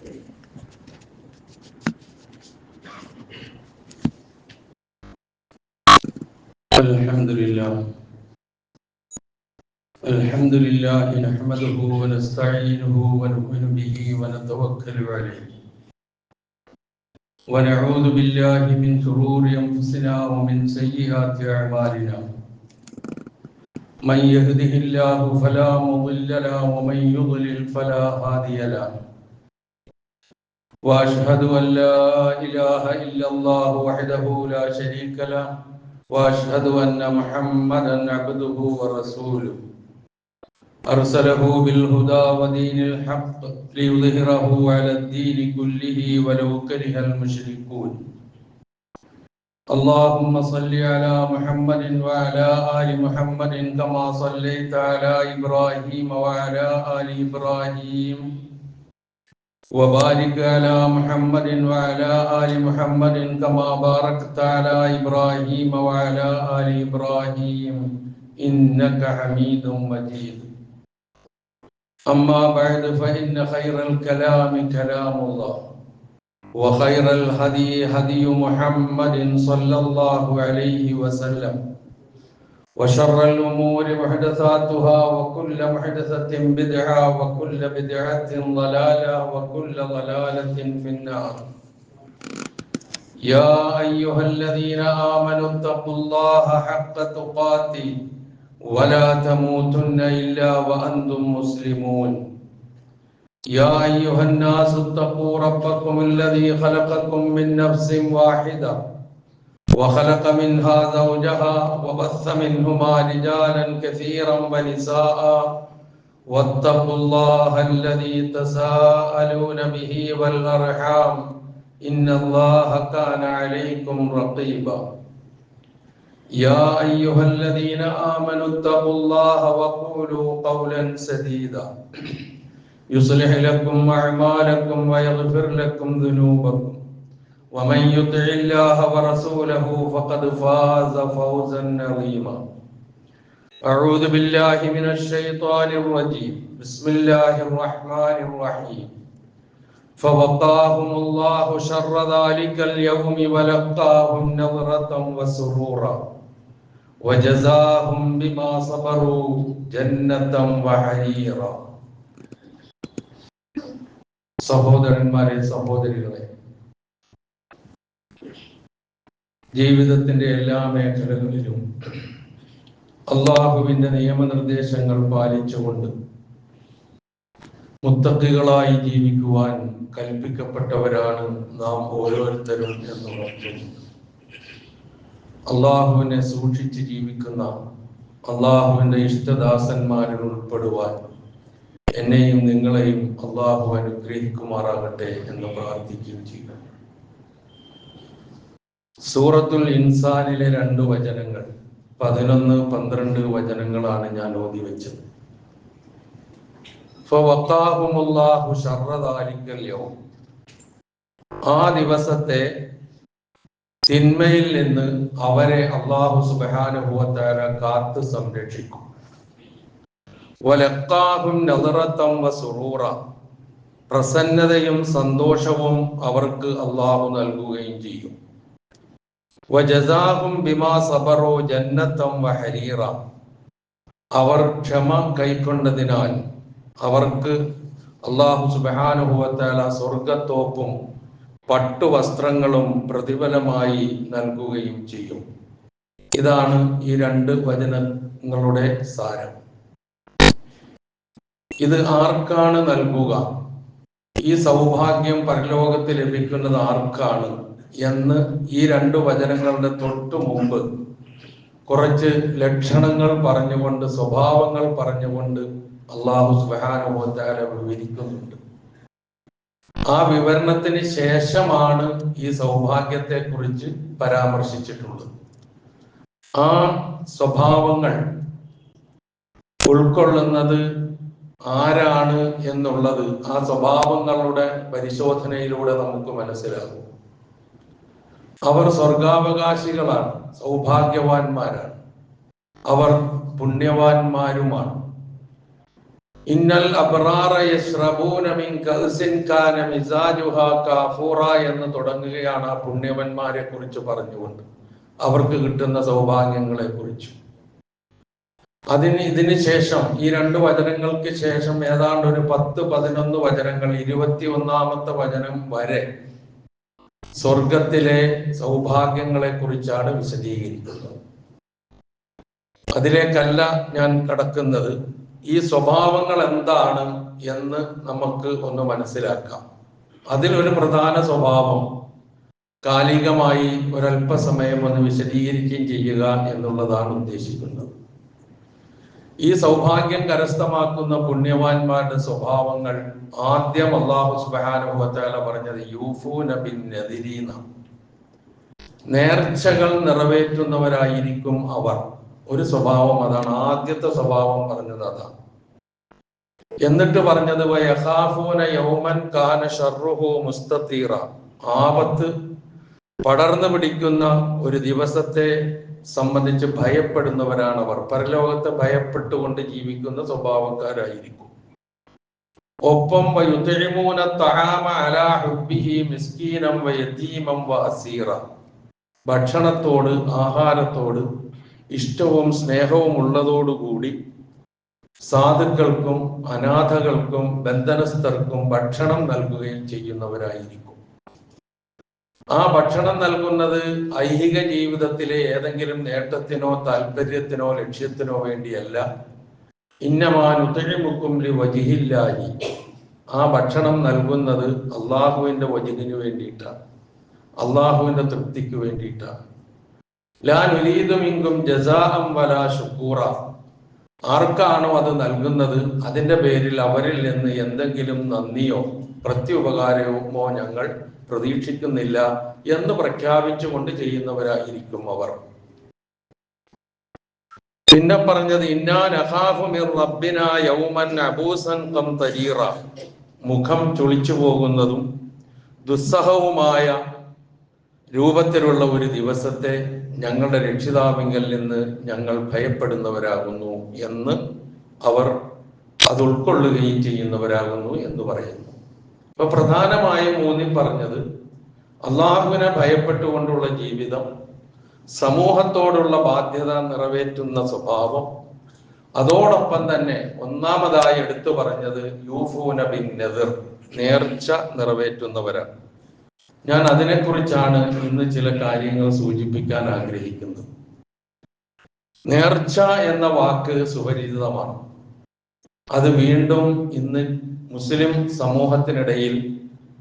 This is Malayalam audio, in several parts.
الحمد لله نحمده ونستعينه ونؤمن به ونتوكل عليه ونعوذ بالله من شرور أنفسنا ومن سيئات أعمالنا من يهده الله فلا مضل له ومن يضلل فلا هادي له وأشهد أن لا إله إلا الله وحده لا شريك له وأشهد أن محمدا عبده ورسوله أرسله بالهدى ودين الحق ليظهره على الدين كله ولو كره المشركون اللهم صل على محمد وعلى آل محمد كما صليت على إبراهيم وعلى آل إبراهيم وبارك على محمد وعلى آل محمد كما باركت على إبراهيم وعلى آل إبراهيم إنك حميد مجيد أما بعد فإن خير الكلام كلام الله وخير الهدي هدي محمد صلى الله عليه وسلم وشر الأمور محدثاتها وكل محدثة بدعة وكل بدعة ضلالة وكل ضلالة في النار يا أيها الذين آمنوا اتقوا الله حق تقاته ولا تموتن إلا وأنتم مسلمون يا أيها الناس اتقوا ربكم الذي خلقكم من نفس واحدة وخلق منها زوجها وبث منهما رجالا كثيرا ونساء واتقوا الله الذي تساءلون به والأرحام إن الله كان عليكم رقيبا يا أيها الذين آمنوا اتقوا الله وقولوا قولا سديدا يصلح لكم أعمالكم ويغفر لكم ذنوبكم ومن يطع الله ورسوله فقد فاز فوزا عظيما أعوذ بالله من الشيطان الرجيم بسم الله الرحمن الرحيم فوقاهم الله شر ذلك اليوم ولقاهم نظرة وسرورا وجزاهم بما صبروا جنة وحريرا സഹോദരന്മാരെ സഹോദരികളെ, ജീവിതത്തിന്റെ എല്ലാ മേഖലകളിലും അള്ളാഹുവിന്റെ നിയമനിർദ്ദേശങ്ങൾ പാലിച്ചുകൊണ്ട് മുത്തഖികളായി ജീവിക്കുവാൻ കൽപ്പിക്കപ്പെട്ടവരാണ് നാം ഓരോരുത്തരും എന്ന് പറഞ്ഞു. അള്ളാഹുവിനെ സൂക്ഷിച്ച് ജീവിക്കുന്ന അള്ളാഹുവിന്റെ ഇഷ്ടദാസന്മാരിൽ ഉൾപ്പെടുവാൻ എന്നെയും നിങ്ങളെയും അള്ളാഹു അനുഗ്രഹിക്കുമാറാകട്ടെ എന്ന് പ്രാർത്ഥിക്കുകയും ചെയ്യുക. സൂറത്തുൽ ഇൻസാനിലെ 2 വചനങ്ങൾ 11-12 വചനങ്ങളാണ് ഞാൻ ഓതി വെച്ചത്. ഫവഖാഹുമുല്ലാഹു ശർറ ദാലിക്കൽ യൗം, ആ ദിവസത്തെ തിന്മയിൽ നിന്ന് അവരെ അല്ലാഹു സുബ്ഹാനഹു വ തആല കാത്തു സംരക്ഷിക്കും. വലഖാഹും നദറതൻ വസുറൂറ, പ്രസന്നതയും സന്തോഷവും അവർക്ക് അല്ലാഹു നൽകുകയും ചെയ്യും. വജസാഹും ബിമാ സബറു ജന്നതൻ വഹരീറ, അവർ ക്ഷമ കൈക്കൊണ്ടതിനാൽ അവർക്ക് അല്ലാഹു സുബ്ഹാനഹു വ തആല സ്വർഗ്ഗത്തോപ്പും പട്ടുവസ്ത്രങ്ങളും പ്രതിഫലമായി നൽകുകയും ചെയ്യും. ഇതാണ് ഈ 2 വചനങ്ങളുടെ സാരം. ഇത് ആർക്കാണ് നൽകുക, ഈ സൗഭാഗ്യം പരലോകത്ത് ലഭിക്കുന്നത് ആർക്കാണ് എന്ന് ഈ 2 വചനങ്ങളുടെ തൊട്ടു മുമ്പ് കുറച്ച് ലക്ഷണങ്ങൾ പറഞ്ഞുകൊണ്ട്, സ്വഭാവങ്ങൾ പറഞ്ഞുകൊണ്ട് അല്ലാഹു സുബ്ഹാനഹു വ തആല വിവരിക്കുന്നുണ്ട്. ആ വിവരണത്തിന് ശേഷമാണ് ഈ സൗഭാഗ്യത്തെ കുറിച്ച് പരാമർശിച്ചിട്ടുള്ളത്. ആ സ്വഭാവങ്ങൾ ഉൾക്കൊള്ളുന്നത് ആരാണ് എന്നുള്ളത് ആ സ്വഭാവങ്ങളുടെ പരിശോധനയിലൂടെ നമുക്ക് മനസ്സിലാകും. അവർ സ്വർഗാവകാശികളാണ്, സൗഭാഗ്യവാന്മാരാണ്, അവർ പുണ്യവാന്മാരുമാണ്. ഇന്നൽ അബ്റാറ യശ്റബൂന മിൻ കഅസിൻ കാന മിസാജുഹാ കാഫൂറ എന്ന് തുടങ്ങുകയാണ് ആ പുണ്യവന്മാരെ കുറിച്ച് പറഞ്ഞുകൊണ്ട് അവർക്ക് കിട്ടുന്ന സൗഭാഗ്യങ്ങളെ കുറിച്ച്. ഇതിന് ശേഷം ഈ 2 വചനങ്ങൾക്ക് ശേഷം ഏതാണ്ട് ഒരു 10-11 വചനങ്ങൾ 21-ാമത്തെ വചനം വരെ സ്വർഗത്തിലെ സൗഭാഗ്യങ്ങളെ കുറിച്ചാണ് വിശദീകരിക്കുന്നത്. അതിലേക്കല്ല ഞാൻ കടക്കുന്നത്. ഈ സ്വഭാവങ്ങൾ എന്താണ് എന്ന് നമുക്ക് ഒന്ന് മനസ്സിലാക്കാം. അതിലൊരു പ്രധാന സ്വഭാവം കാലികമായി ഒരല്പസമയം ഒന്ന് വിശദീകരിക്കുകയും ചെയ്യുക എന്നുള്ളതാണ് ഉദ്ദേശിക്കുന്നത്. ഈ സൗഭാഗ്യം കരസ്ഥമാക്കുന്ന പുണ്യവാന്മാരുടെ സ്വഭാവങ്ങൾ ആദ്യം അല്ലാഹു സുബ്ഹാനഹു വ തആല പറഞ്ഞത് യൂഫൂന ബിന്നദിരീന, നേർച്ചകൾ നിറവേറ്റുന്നവരായിരിക്കും അവർ. ഒരു സ്വഭാവം അതാണ്. ആദ്യത്തെ സ്വഭാവം പറഞ്ഞത് അതാണ്. എന്നിട്ട് പറഞ്ഞത് വയഖാഫൂന യൗമൻ കാന ശർറുഹു മുസ്തതീറ, ആപത്ത് പടർന്നു പിടിക്കുന്ന ഒരു ദിവസത്തെ സംബന്ധിച്ച് ഭയപ്പെടുന്നവരാണ് അവർ. പരലോകത്തെ ഭയപ്പെട്ടുകൊണ്ട് ജീവിക്കുന്ന സ്വഭാവക്കാരായിരിക്കും. ഒപ്പം വയുത്ഇമൂന തആമ അലാ ഹുബ്ബിഹി മിസ്കീനം വയതീമം വഅസീറ, ഭക്ഷണത്തോട് ആഹാരത്തോട് ഇഷ്ടവും സ്നേഹവും ഉള്ളതോടുകൂടി സാധുക്കൾക്കും അനാഥകൾക്കും ബന്ധനസ്ഥർക്കും ഭക്ഷണം നൽകുകയും ചെയ്യുന്നവരായിരിക്കും. ആ ഭക്ഷണം നൽകുന്നത് ഐഹിക ജീവിതത്തിലെ ഏതെങ്കിലും നേട്ടത്തിനോ താല്പര്യത്തിനോ ലക്ഷ്യത്തിനോ വേണ്ടിയല്ല. ഇന്നമാ നുത്ഇമുക്കും ലിവജ്ഹില്ലാഹി, ആ ഭക്ഷണം നൽകുന്നത് അള്ളാഹുവിന്റെ വജ്ഹിന് വേണ്ടിയിട്ടാണ്, അള്ളാഹുവിന്റെ തൃപ്തിക്ക് വേണ്ടിയിട്ടാണ്. ലാ നുരീദു മിൻകും ജസാഅൻ വലാ ശുക്കൂറ, ആർക്കാണോ അത് നൽകുന്നത് അതിന്റെ പേരിൽ അവരിൽ നിന്ന് എന്തെങ്കിലും നന്ദിയോ പ്രത്യുപകാരമോ ഞങ്ങൾ പ്രതീക്ഷിക്കുന്നില്ല എന്ന് പ്രഖ്യാപിച്ചുകൊണ്ട് ചെയ്യുന്നവരായിരിക്കും അവർ. പിന്നെ പറഞ്ഞത് ഇന്നാ നഖാഫു മിർ റബ്ബിനാ യൗമൻ അബൂസൻ ഖംതരീറ, മുഖം ചുളിച്ചു പോകുന്നതും ദുസ്സഹവുമായ രൂപത്തിലുള്ള ഒരു ദിവസത്തെ ഞങ്ങളുടെ രക്ഷിതാവിങ്കൽ നിന്ന് ഞങ്ങൾ ഭയപ്പെടുന്നവരാകുന്നു എന്ന് അവർ അത് ഉൾക്കൊള്ളുകയും ചെയ്യുന്നവരാകുന്നു എന്ന് പറയുന്നു. അപ്പൊ പ്രധാനമായും ഊന്നി പറഞ്ഞത് അള്ളാഹുവിനെ ഭയപ്പെട്ടുകൊണ്ടുള്ള ജീവിതം, സമൂഹത്തോടുള്ള ബാധ്യത നിറവേറ്റുന്ന സ്വഭാവം, അതോടൊപ്പം തന്നെ ഒന്നാമതായി എടുത്തു പറഞ്ഞത് യൂഫൂന ബിൻ നദിർ, നേർച്ച നിറവേറ്റുന്നവരാണ്. ഞാൻ അതിനെക്കുറിച്ചാണ് ഇന്ന് ചില കാര്യങ്ങൾ സൂചിപ്പിക്കാൻ ആഗ്രഹിക്കുന്നത്. നേർച്ച എന്ന വാക്ക് സുപരിചിതമാണ്. അത് വീണ്ടും ഇന്ന് മുസ്ലിം സമൂഹത്തിനിടയിൽ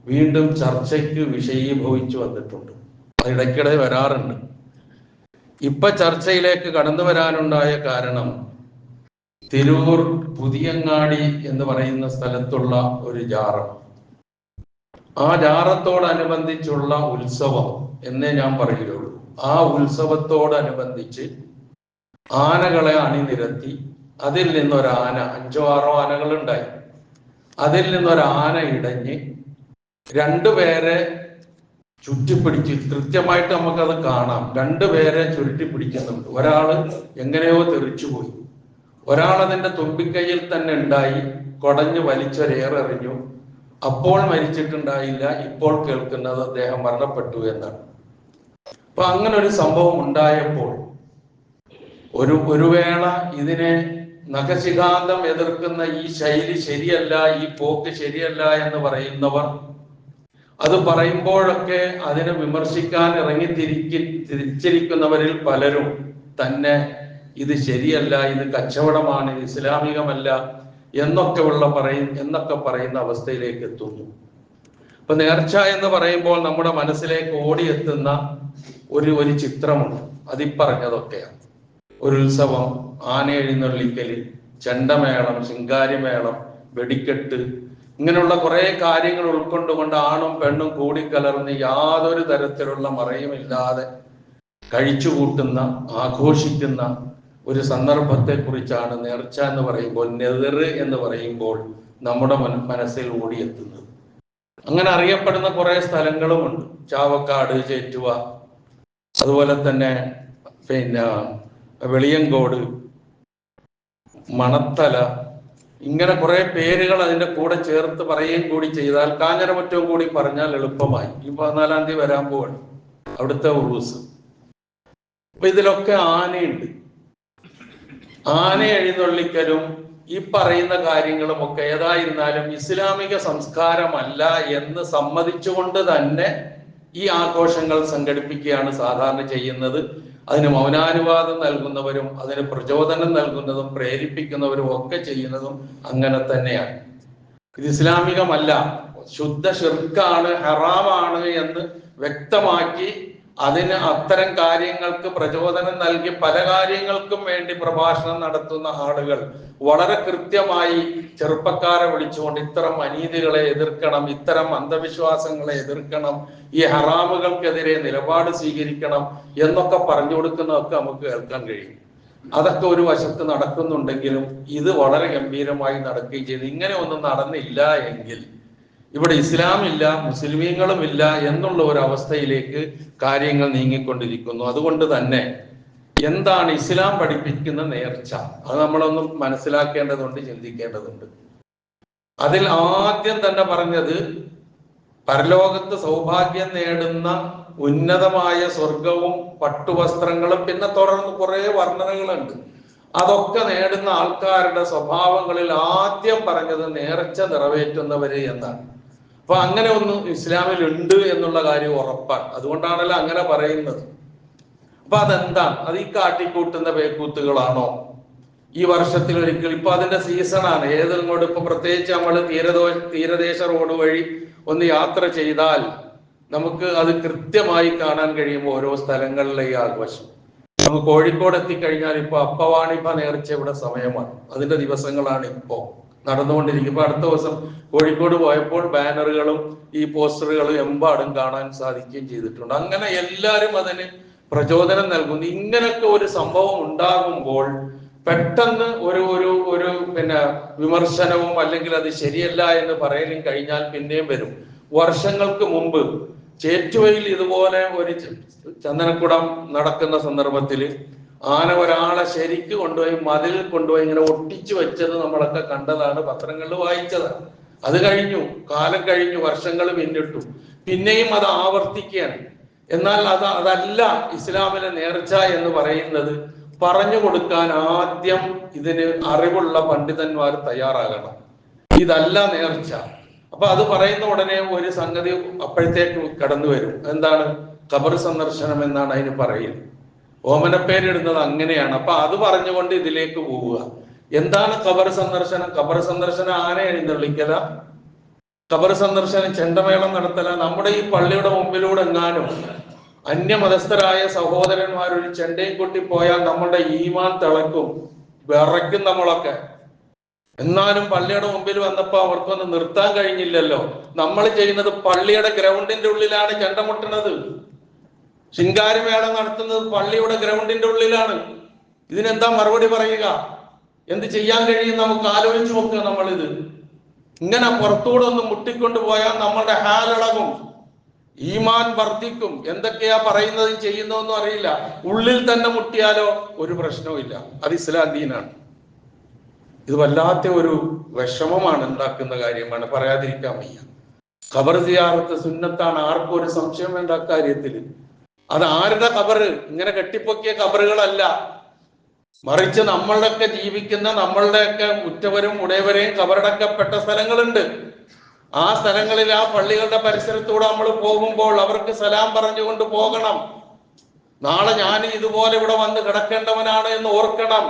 വീണ്ടും ചർച്ചയ്ക്ക് വിഷയീഭവിച്ചു വന്നിട്ടുണ്ട്. അത് ഇടയ്ക്കിടെ വരാറുണ്ട്. ഇപ്പൊ ചർച്ചയിലേക്ക് കടന്നു വരാനുണ്ടായ കാരണം തിരൂർ പുതിയങ്ങാടി എന്ന് പറയുന്ന സ്ഥലത്തുള്ള ഒരു ജാറം, ആ ജാറത്തോടനുബന്ധിച്ചുള്ള ഉത്സവം എന്നേ ഞാൻ പറയുകയുള്ളൂ. ആ ഉത്സവത്തോടനുബന്ധിച്ച് ആനകളെ അണിനിരത്തി അതിൽ നിന്നൊരാന, 5-6 ആനകളുണ്ടായി, അതിൽ നിന്നൊരാന ഇടഞ്ഞ് 2 പേരെ ചുറ്റിപ്പിടിച്ച്, കൃത്യമായിട്ട് നമുക്കത് കാണാം, 2 പേരെ ചുരുട്ടിപ്പിടിക്കുന്നുണ്ട്. ഒരാള് എങ്ങനെയോ തെറിച്ചുപോയി, ഒരാൾ അതിന്റെ തുമ്പിക്കൈയിൽ തന്നെ ഉണ്ടായി, കുടഞ്ഞു വലിച്ചൊരേറെറിഞ്ഞു. അപ്പോൾ മരിച്ചിട്ടുണ്ടായില്ല, ഇപ്പോൾ കേൾക്കുന്നത് അദ്ദേഹം മരണപ്പെട്ടു എന്നാണ്. അപ്പൊ അങ്ങനെ ഒരു സംഭവം ഉണ്ടായപ്പോൾ ഒരു വേള ഇതിനെ നഖശിഖാന്തം എതിർക്കുന്ന ഈ ശൈലി ശരിയല്ല, ഈ പോക്ക് ശരിയല്ല എന്ന് പറയുന്നവർ, അത് പറയുമ്പോഴൊക്കെ അതിനെ വിമർശിക്കാൻ തിരിച്ചിരിക്കുന്നവരിൽ പലരും തന്നെ ഇത് ശരിയല്ല, ഇത് കച്ചവടമാണ്, ഇത് ഇസ്ലാമികമല്ല എന്നൊക്കെ പറയുന്ന അവസ്ഥയിലേക്ക് എത്തുന്നു. അപ്പൊ നേർച്ച എന്ന് പറയുമ്പോൾ നമ്മുടെ മനസ്സിലേക്ക് ഓടിയെത്തുന്ന ഒരു ചിത്രമുണ്ട്. അതിപ്പറഞ്ഞതൊക്കെയാണ്. ഒരു ഉത്സവം, ആന എഴുന്നള്ളിക്കല്, ചെണ്ടമേളം, ശിങ്കാരിമേളം, വെടിക്കെട്ട്, ഇങ്ങനെയുള്ള കുറെ കാര്യങ്ങൾ ഉൾക്കൊണ്ടുകൊണ്ട് ആണും പെണ്ണും കൂടിക്കലർന്ന് യാതൊരു തരത്തിലുള്ള മറയുമില്ലാതെ കഴിച്ചുകൂട്ടുന്ന, ആഘോഷിക്കുന്ന ഒരു സന്ദർഭത്തെ കുറിച്ചാണ് നേർച്ച എന്ന് പറയുമ്പോൾ, നെതിർ എന്ന് പറയുമ്പോൾ നമ്മുടെ മനസ്സിൽ ഓടിയെത്തുന്നത്. അങ്ങനെ അറിയപ്പെടുന്ന കുറെ സ്ഥലങ്ങളുമുണ്ട്. ചാവക്കാട്, ചേറ്റുവ, അതുപോലെ തന്നെ വെളിയങ്കോട്, മണത്തല, ഇങ്ങനെ കുറെ പേരുകൾ അതിന്റെ കൂടെ ചേർത്ത് പറയുകയും കൂടി ചെയ്താൽ കാഞ്ഞിരമറ്റവും കൂടി പറഞ്ഞാൽ എളുപ്പമായി. ഈ 14-ാം തീയതി വരാൻ പോവാണ് അവിടുത്തെ ഉറൂസ്. അപ്പൊ ഇതിലൊക്കെ ആനയുണ്ട്. ആന എഴുന്നള്ളിക്കലും ഈ പറയുന്ന കാര്യങ്ങളും ഒക്കെ ഏതായിരുന്നാലും ഇസ്ലാമിക സംസ്കാരമല്ല എന്ന് സമ്മതിച്ചുകൊണ്ട് തന്നെ ഈ ആഘോഷങ്ങൾ സംഘടിപ്പിക്കുകയാണ് സാധാരണ ചെയ്യുന്നത്. അതിന് മൗനാനുവാദം നൽകുന്നവരും അതിന് പ്രചോദനം നൽകുന്നതും പ്രേരിപ്പിക്കുന്നവരും ഒക്കെ ചെയ്യുന്നതും അങ്ങനെ തന്നെയാണ്. ഇത് ഇസ്ലാമികമല്ല, ശുദ്ധ ശിർക്കാണ്, ഹറാമാണ് എന്ന് വ്യക്തമാക്കി അതിന് അത്തരം കാര്യങ്ങൾക്ക് പ്രചോദനം നൽകി പല കാര്യങ്ങൾക്കും വേണ്ടി പ്രഭാഷണം നടത്തുന്ന ആളുകൾ വളരെ കൃത്യമായി ചെറുപ്പക്കാരെ വിളിച്ചുകൊണ്ട് ഇത്തരം അനീതികളെ എതിർക്കണം, ഇത്തരം അന്ധവിശ്വാസങ്ങളെ എതിർക്കണം, ഈ ഹറാമുകൾക്കെതിരെ നിലപാട് സ്വീകരിക്കണം എന്നൊക്കെ പറഞ്ഞു കൊടുക്കുന്നതൊക്കെ നമുക്ക് കേൾക്കാൻ കഴിയും. അതൊക്കെ ഒരു വശത്ത് നടക്കുന്നുണ്ടെങ്കിലും ഇത് വളരെ ഗംഭീരമായി നടക്കുകയും ചെയ്തു. ഇങ്ങനെ ഒന്നും നടന്നില്ല എങ്കിൽ ഇവിടെ ഇസ്ലാമില്ല, മുസ്ലിമീങ്ങളുമില്ല എന്നുള്ള ഒരു അവസ്ഥയിലേക്ക് കാര്യങ്ങൾ നീങ്ങിക്കൊണ്ടിരിക്കുന്നു. അതുകൊണ്ട് തന്നെ എന്താണ് ഇസ്ലാം പഠിപ്പിക്കുന്ന നേർച്ച, അത് നമ്മളൊന്നും മനസ്സിലാക്കേണ്ടതുണ്ട്, ചിന്തിക്കേണ്ടതുണ്ട്. അതിൽ ആദ്യം തന്നെ പറഞ്ഞത് പരലോകത്ത് സൗഭാഗ്യം നേടുന്ന ഉന്നതമായ സ്വർഗവും പട്ടുവസ്ത്രങ്ങളും, പിന്നെ തുടർന്ന് കുറെ വർണ്ണനകളുണ്ട്. അതൊക്കെ നേടുന്ന ആൾക്കാരുടെ സ്വഭാവങ്ങളിൽ ആദ്യം പറഞ്ഞത് നേർച്ച നിറവേറ്റുന്നവര് എന്നാണ്. അപ്പൊ അങ്ങനെ ഒന്ന് ഇസ്ലാമിൽ ഉണ്ട് എന്നുള്ള കാര്യം ഉറപ്പാണ്. അതുകൊണ്ടാണല്ലോ അങ്ങനെ പറയുന്നത്. അപ്പൊ അതെന്താണ്? അത് ഈ കാട്ടിക്കൂട്ടുന്ന പേക്കൂത്തുകളാണോ? ഈ വർഷത്തിൽ ഒരിക്കൽ, ഇപ്പൊ അതിന്റെ സീസണാണ്. ഏതെങ്ങോട്ട് ഇപ്പൊ പ്രത്യേകിച്ച് നമ്മൾ തീരദേശ റോഡ് വഴി ഒന്ന് യാത്ര ചെയ്താൽ നമുക്ക് അത് കൃത്യമായി കാണാൻ കഴിയും ഓരോ സ്ഥലങ്ങളിലെ ഈ ആഘോഷം. നമുക്ക് കോഴിക്കോട് എത്തിക്കഴിഞ്ഞാൽ ഇപ്പൊ അപ്പവാണിഭ നേർച്ച ഇവിടെ സമയമാണ്, അതിന്റെ ദിവസങ്ങളാണ് ഇപ്പോ നടന്നുകൊണ്ടിരിക്കും. ഇപ്പൊ അടുത്ത ദിവസം കോഴിക്കോട് പോയപ്പോൾ ബാനറുകളും ഈ പോസ്റ്ററുകളും എമ്പാടും കാണാൻ സാധിക്കുകയും ചെയ്തിട്ടുണ്ട്. അങ്ങനെ എല്ലാവരും അതിന് പ്രചോദനം നൽകുന്നു. ഇങ്ങനൊക്കെ ഒരു സംഭവം ഉണ്ടാകുമ്പോൾ പെട്ടെന്ന് ഒരു പിന്നെ വിമർശനവും അല്ലെങ്കിൽ അത് ശരിയല്ല എന്ന് പറയലും കഴിഞ്ഞാൽ പിന്നെയും വരും. വർഷങ്ങൾക്ക് മുമ്പ് ചേറ്റുവയിൽ ഇതുപോലെ ഒരു ചന്ദനക്കുടം നടക്കുന്ന സന്ദർഭത്തിൽ ആന ഒരാളെ ശരിക്ക് കൊണ്ടുപോയി മതിലിൽ കൊണ്ടുപോയി ഇങ്ങനെ ഒട്ടിച്ചു വെച്ചത് നമ്മളൊക്കെ കണ്ടതാണ്, പത്രങ്ങളിൽ വായിച്ചതാണ്. അത് കഴിഞ്ഞു, കാലം കഴിഞ്ഞു, വർഷങ്ങൾ പിന്നിട്ടു, പിന്നെയും അത് ആവർത്തിക്കുകയാണ്. എന്നാൽ അതല്ല ഇസ്ലാമിലെ നേർച്ച എന്ന് പറയുന്നത്. പറഞ്ഞു കൊടുക്കാൻ ആദ്യം ഇതിന് അറിവുള്ള പണ്ഡിതന്മാർ തയ്യാറാകണം. ഇതല്ല നേർച്ച. അപ്പൊ അത് പറയുന്ന ഉടനെ ഒരു സംഗതി അപ്പോഴത്തേക്ക് കടന്നു വരും. എന്താണ്? ഖബർ സന്ദർശനം എന്നാണ് അതിന് പറയുന്നത്. ഓമനപ്പേരിടുന്നത് അങ്ങനെയാണ്. അപ്പൊ അത് പറഞ്ഞുകൊണ്ട് ഇതിലേക്ക് പോവുക. എന്താണ് ഖബർ സന്ദർശനം? ഖബർ സന്ദർശനം ആന എഴുന്നള്ളിക്കല, ഖബർ സന്ദർശനം ചെണ്ടമേളം നടത്തല. നമ്മുടെ ഈ പള്ളിയുടെ മുമ്പിലൂടെ എങ്ങാനും അന്യമതസ്ഥരായ സഹോദരന്മാർ ഒരു ചെണ്ടയും കൊട്ടി പോയാൽ നമ്മളുടെ ഈമാൻ തിളക്കും, വിറയ്ക്കും നമ്മളൊക്കെ. എന്നാലും പള്ളിയുടെ മുമ്പിൽ വന്നപ്പോ അവർക്കൊന്ന് നിർത്താൻ കഴിഞ്ഞില്ലല്ലോ. നമ്മൾ ചെയ്യുന്നത് പള്ളിയുടെ ഗ്രൗണ്ടിന്റെ ഉള്ളിലാണ് ചെണ്ടമുട്ടുന്നത്, ശിങ്കാരിമേളം നടത്തുന്നത് പള്ളിയുടെ ഗ്രൗണ്ടിന്റെ ഉള്ളിലാണ്. ഇതിനെന്താ മറുപടി പറയുക? എന്ത് ചെയ്യാൻ കഴിയും? നമുക്ക് ആലോചിച്ച് നോക്കുക. നമ്മളിത് ഇങ്ങനെ പുറത്തൂടെ ഒന്ന് മുട്ടിക്കൊണ്ട് പോയാൽ നമ്മളുടെ ഹാലിളകും, ഈമാൻ വർദ്ധിക്കും. എന്തൊക്കെയാ പറയുന്നതും ചെയ്യുന്നതെന്നും അറിയില്ല. ഉള്ളിൽ തന്നെ മുട്ടിയാലോ ഒരു പ്രശ്നവും ഇല്ല. അത് ഇസ്ലാം ദീനാണ്. ഇത് വല്ലാത്ത ഒരു വിഷമമാണ് ഉണ്ടാക്കുന്ന കാര്യമാണ്, പറയാതിരിക്കാൻ വയ്യ. ഖബർ സിയാറത്ത് സുന്നത്താണ്, ആർക്കും ഒരു സംശയം വേണ്ട അക്കാര്യത്തിൽ. അത് ആരുടെ ഖബറ്? ഇങ്ങനെ കെട്ടിപ്പൊക്കിയ ഖബറുകളല്ല, മറിച്ച് നമ്മളുടെയൊക്കെ ജീവിക്കുന്ന നമ്മളുടെയൊക്കെ ഉറ്റവരും ഉടയവരെയും ഖബറടക്കപ്പെട്ട സ്ഥലങ്ങളുണ്ട്. ആ സ്ഥലങ്ങളിൽ ആ പള്ളികളുടെ പരിസരത്തൂടെ നമ്മൾ പോകുമ്പോൾ അവർക്ക് സലാം പറഞ്ഞുകൊണ്ട് പോകണം. നാളെ ഞാൻ ഇതുപോലെ ഇവിടെ വന്ന് കിടക്കേണ്ടവനാണ് എന്ന് ഓർക്കണം.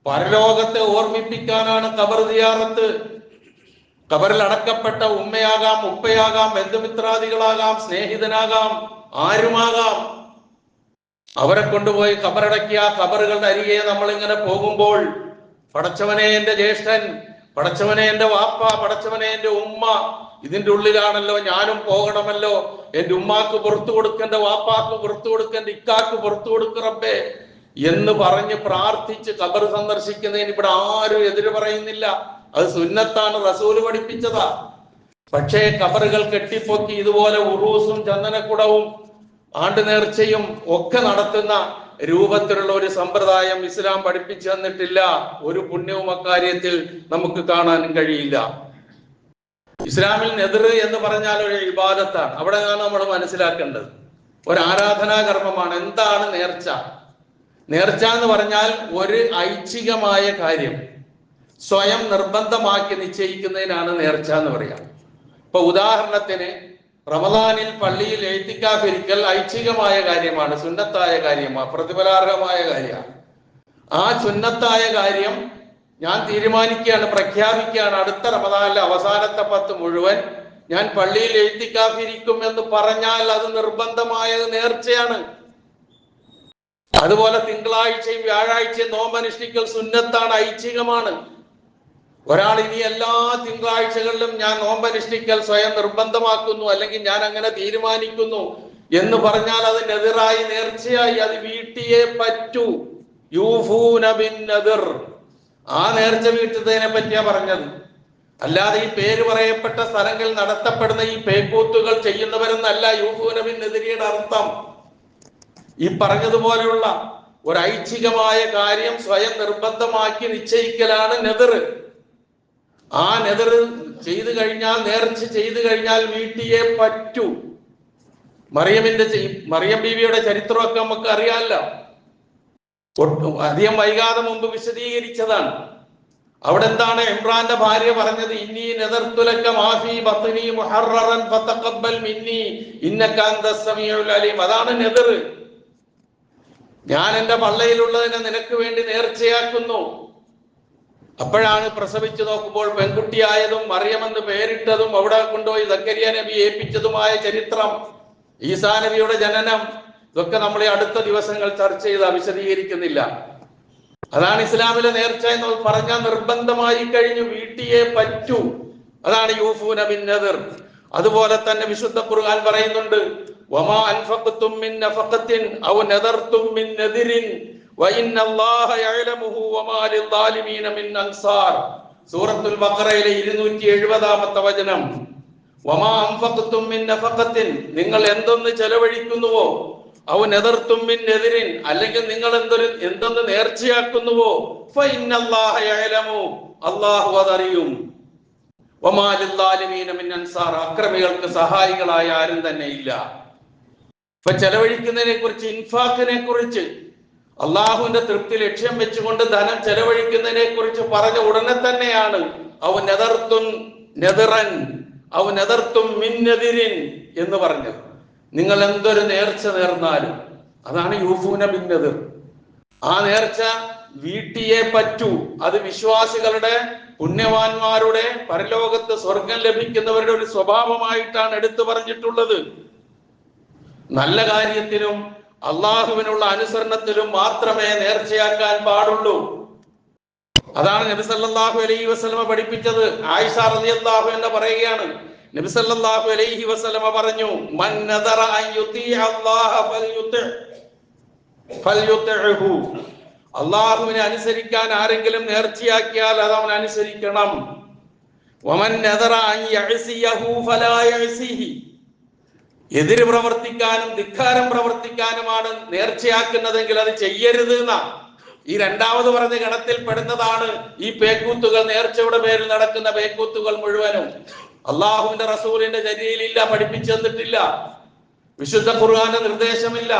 പരലോകത്തെ ഓർമ്മിപ്പിക്കാനാണ് ഖബർ സിയാറത്ത്. ഖബറിൽ അടക്കപ്പെട്ട ഉമ്മയാകാം, ഉപ്പയാകാം, ബന്ധുമിത്രാദികളാകാം, സ്നേഹിതനാകാം, ആരുമാകാം. അവരെ കൊണ്ടുപോയി ഖബറടക്കിയ ഖബറുകളുടെ അരികെ നമ്മൾ ഇങ്ങനെ പോകുമ്പോൾ, പടച്ചവനെ എന്റെ ജ്യേഷ്ഠൻ, പടച്ചവനെ എന്റെ വാപ്പ, പടച്ചവനെ എന്റെ ഉമ്മ, ഇതിന്റെ ഉള്ളിലാണല്ലോ ഞാനും പോകണമല്ലോ. എന്റെ ഉമ്മാക്ക് പുറത്തു കൊടുക്കേണ്ട, വാപ്പാക്ക് പുറത്തു കൊടുക്കേണ്ട, ഇക്കാക്ക് പുറത്തു കൊടുക്ക റബ്ബേ എന്ന് പറഞ്ഞ് പ്രാർത്ഥിച്ച് ഖബർ സന്ദർശിക്കുന്നതിന് ഇവിടെ ആരും എതിര് പറയുന്നില്ല. അത് സുന്നത്താണ്, റസൂല് പഠിപ്പിച്ചതാ. പക്ഷേ ഖബറുകൾ കെട്ടിപ്പൊക്കി ഇതുപോലെ ഉറൂസും ചന്ദനക്കുടവും ആണ്ട് നേർച്ചയും ഒക്കെ നടത്തുന്ന രൂപത്തിലുള്ള ഒരു സമ്പ്രദായം ഇസ്ലാം പഠിപ്പിച്ചു തന്നിട്ടില്ല. ഒരു പുണ്യവും അക്കാര്യത്തിൽ നമുക്ക് കാണാനും കഴിയില്ല. ഇസ്ലാമിൽ നെദർ എന്ന് പറഞ്ഞാൽ ഒരു ഇബാദത്താണ്. അവിടെയാണ് നമ്മൾ മനസ്സിലാക്കേണ്ടത്. ഒരു ആരാധനാ കർമ്മമാണ്. എന്താണ് നേർച്ച? നേർച്ച എന്ന് പറഞ്ഞാൽ ഒരു ഐച്ഛികമായ കാര്യം സ്വയം നിർബന്ധമാക്കി നിശ്ചയിക്കുന്നതിനാണ് നേർച്ച എന്ന് പറയാം. ഇപ്പൊ ഉദാഹരണത്തിന് റമദാനിൽ പള്ളിയിൽ എഴുത്തിക്കാഫ് ഇരിക്കൽ ഐച്ഛികമായ കാര്യമാണ്, സുന്നത്തായ കാര്യമാണ്, പ്രതിഫലാർഹമായ കാര്യമാണ്. ആ സുന്നത്തായ കാര്യം ഞാൻ തീരുമാനിക്കുകയാണ്, പ്രഖ്യാപിക്കുകയാണ്, അടുത്ത റമദാനിലെ അവസാനത്തെ 10 മുഴുവൻ ഞാൻ പള്ളിയിൽ എഴുത്തിക്കാഫ് ഇരിക്കും എന്ന് പറഞ്ഞാൽ അത് നിർബന്ധമായ നേർച്ചയാണ്. അതുപോലെ തിങ്കളാഴ്ചയും വ്യാഴാഴ്ചയും നോമ്പനുഷ്ഠിക്കൽ സുന്നത്താണ്, ഐച്ഛികമാണ്. ഒരാൾ ഇനി എല്ലാ തിങ്കളാഴ്ചകളിലും ഞാൻ നോമ്പനുഷ്ഠിക്കൽ സ്വയം നിർബന്ധമാക്കുന്നു, അല്ലെങ്കിൽ ഞാൻ അങ്ങനെ തീരുമാനിക്കുന്നു എന്ന് പറഞ്ഞാൽ അത് നെതിറായി, നേർച്ചയായി, അത് വീട്ടിയേ പറ്റൂ. യൂഫൂന ബിൻ നദിർ, ആ നേർച്ച വീട്ടുന്നതിനെ പറ്റിയാ പറഞ്ഞത്. അല്ലാതെ ഈ പേര് പറയപ്പെട്ട സ്ഥലങ്ങളിൽ നടത്തപ്പെടുന്ന ഈ പേക്കൂത്തുകൾ ചെയ്യുന്നവരെന്നല്ല യൂഫൂന ബിൻ നദിരിയുടെ അർത്ഥം. ഈ പറഞ്ഞതുപോലെയുള്ള ഒരു ഐച്ഛികമായ കാര്യം സ്വയം നിർബന്ധമാക്കി നിശ്ചയിക്കലാണ് നെതിർ. ആ നെതിർ ചെയ്തു കഴിഞ്ഞാൽ, നേർച്ച ചെയ്തു കഴിഞ്ഞാൽ വീട്ടിയേ പറ്റൂ. മറിയം ബീവിയുടെ ചരിത്രമൊക്കെ നമുക്ക് അറിയാമല്ലോ. അധികം വൈകാതെ മുമ്പ് വിശദീകരിച്ചതാണ്. അവിടെ എന്താണ് ഇമ്രാന്റെ ഭാര്യ പറഞ്ഞത്? ഇന്നി നദർതുലക മാഫി ബത്നി മുഹററൻ ഫതഖബ്ബൽ മിന്നി ഇന്നക അന്തസ് സമീഉൽ അലീം. അതാണ് നെദർ. ഞാൻ എന്റെ പള്ളയിലുള്ളതിനെ നിനക്ക് വേണ്ടി നേർച്ചയാക്കുന്നു. അപ്പോഴാണ് പ്രസവിച്ചു നോക്കുമ്പോൾ പെൺകുട്ടിയായതും മറിയമെന്ന് പേരിട്ടതും അവിടെ കൊണ്ടുപോയി സക്കരിയ നബി ഏൽപ്പിച്ചതുമായ ചരിത്രം, ഈസാ നബിയുടെ ജനനം, ഇതൊക്കെ നമ്മൾ ഈ അടുത്ത ദിവസങ്ങൾ ചർച്ച ചെയ്ത് വിശദീകരിക്കുന്നില്ല. അതാണ് ഇസ്ലാമിലെ നേർച്ച എന്ന് പറഞ്ഞാൽ നിർബന്ധമായി കഴിഞ്ഞു, വീട്ടിയേ പറ്റൂ. അതാണ് യൂഫൂന ബിൻ നദിർ. അതുപോലെ തന്നെ വിശുദ്ധ ഖുർആൻ പറയുന്നുണ്ട്, വമാ അൻഫഖ്തും മിൻ നഫഖത്തിൻ ഔ നദർതും മിൻ നദിരിൻ വഇന്നല്ലാഹ യഅലമുഹു വമാ ലിദ്ദാലിമീന മിൻ അൻസാർ. സൂറത്തുൽ ബഖറയിലെ 270-ാമത്തെ വചനം. വമാ അൻഫഖ്തും മിൻ നഫഖത്തിൻ, നിങ്ങൾ എന്തൊന്ന് ചെലവഴിക്കുന്നുവോ, ഔ നദർതും മിൻ നദിരിൻ, അല്ലെങ്കിൽ നിങ്ങൾ എന്തൊന്ന് നേർച്ചയാക്കുന്നുവോ, ഫഇന്നല്ലാഹ യഅലമു, അല്ലാഹു അതറിയും, വമാ ലിദ്ദാലിമീന മിൻ അൻസാർ, അക്രമികൾക്ക് സഹായികളായ ആരും തന്നെ ഇല്ല. ഇപ്പൊ ചെലവഴിക്കുന്നതിനെ കുറിച്ച്, ഇൻഫാഖിനെ കുറിച്ച്, അള്ളാഹുവിന്റെ തൃപ്തി ലക്ഷ്യം വെച്ചുകൊണ്ട് ധനം ചെലവഴിക്കുന്നതിനെ കുറിച്ച് പറഞ്ഞ ഉടനെ തന്നെയാണ് ഔ നദർതും നദറൻ ഔ നദർതും മിൻ നദിരിൻ എന്ന് പറഞ്ഞത്. നിങ്ങൾ എന്തൊരു നേർച്ച നേർന്നാലും അതാണ് യൂഫൂന ബിൻ നദിർ. ആ നേർച്ച വീട്ടിയേ പറ്റൂ. അത് വിശ്വാസികളുടെ, പുണ്യവാന്മാരുടെ, പരലോകത്ത് സ്വർഗം ലഭിക്കുന്നവരുടെ ഒരു സ്വഭാവമായിട്ടാണ് എടുത്തു പറഞ്ഞിട്ടുള്ളത്. നല്ല കാര്യത്തിലും അള്ളാഹുവിനുള്ള അനുസരണത്തിലും മാത്രമേ നേർച്ചയാക്കാൻ പാടുള്ളൂ. അതാണ് നബി സല്ലല്ലാഹു അലൈഹി വസല്ലമ പഠിപ്പിച്ചത്. ആയിഷ റളിയല്ലാഹു അൻഹ പറയുകയാണ്, നബി സല്ലല്ലാഹു അലൈഹി വസല്ലമ പറഞ്ഞു, മൻ നദറ അൻ യുതീഅ അല്ലാഹ ഫൽയുതിഉഹു. അള്ളാഹുവിനെ അനുസരിക്കാൻ ആരെങ്കിലും നേർച്ചയാക്കിയാൽ അത് അവൻ അനുസരിക്കണം. വമൻ നദറ അൻ യഅസിയഹു ഫലാ യഅസിഹി. എതിര് പ്രവർത്തിക്കാനും ധിക്കാരം പ്രവർത്തിക്കാനുമാണ് നേർച്ചയാക്കുന്നതെങ്കിൽ അത് ചെയ്യരുത് എന്നാ. ഈ രണ്ടാമത് പറഞ്ഞ ഗണത്തിൽ പെടുന്നതാണ് ഈ പേക്കൂത്തുകൾ, നേർച്ചയുടെ പേരിൽ നടക്കുന്ന പേക്കൂത്തുകൾ മുഴുവനും. അള്ളാഹുവിന്റെ റസൂലിന്റെ ചര്യയിലില്ല, പഠിപ്പിച്ചു തന്നിട്ടില്ല, വിശുദ്ധ ഖുർആന്റെ നിർദ്ദേശമില്ല.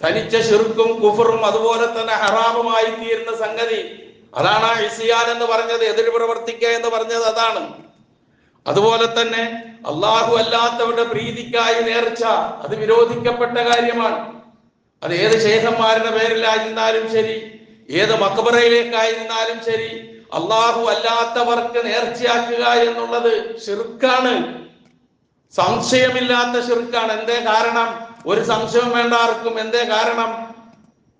തനിച്ച ശിർക്കും കുഫറും അതുപോലെ തന്നെ ഹറാമുമായി തീരുന്ന സംഗതി. അതാണ് ഇസ്യാൻ എന്ന് പറഞ്ഞത്, എതിര് പ്രവർത്തിക്കുക എന്ന് പറഞ്ഞത് അതാണ്. അതുപോലെ തന്നെ അള്ളാഹു അല്ലാത്തവരുടെ പ്രീതിക്കായി നേർച്ച, അത് വിരോധിക്കപ്പെട്ട കാര്യമാണ്. അത് ഏത് ശൈഖന്മാരുടെ പേരിലായിരുന്നാലും ശരി, ഏത് മഖബറയിലേക്കായിരുന്നാലും ശരി, അള്ളാഹു അല്ലാത്തവർക്ക് നേർച്ചയാക്കുക എന്നുള്ളത് ശിർക്കാണ്, സംശയമില്ലാത്ത ശിർക്കാണ്. എന്തേ കാരണം? ഒരു സംശയം വേണ്ട ആർക്കും. എന്തേ കാരണം?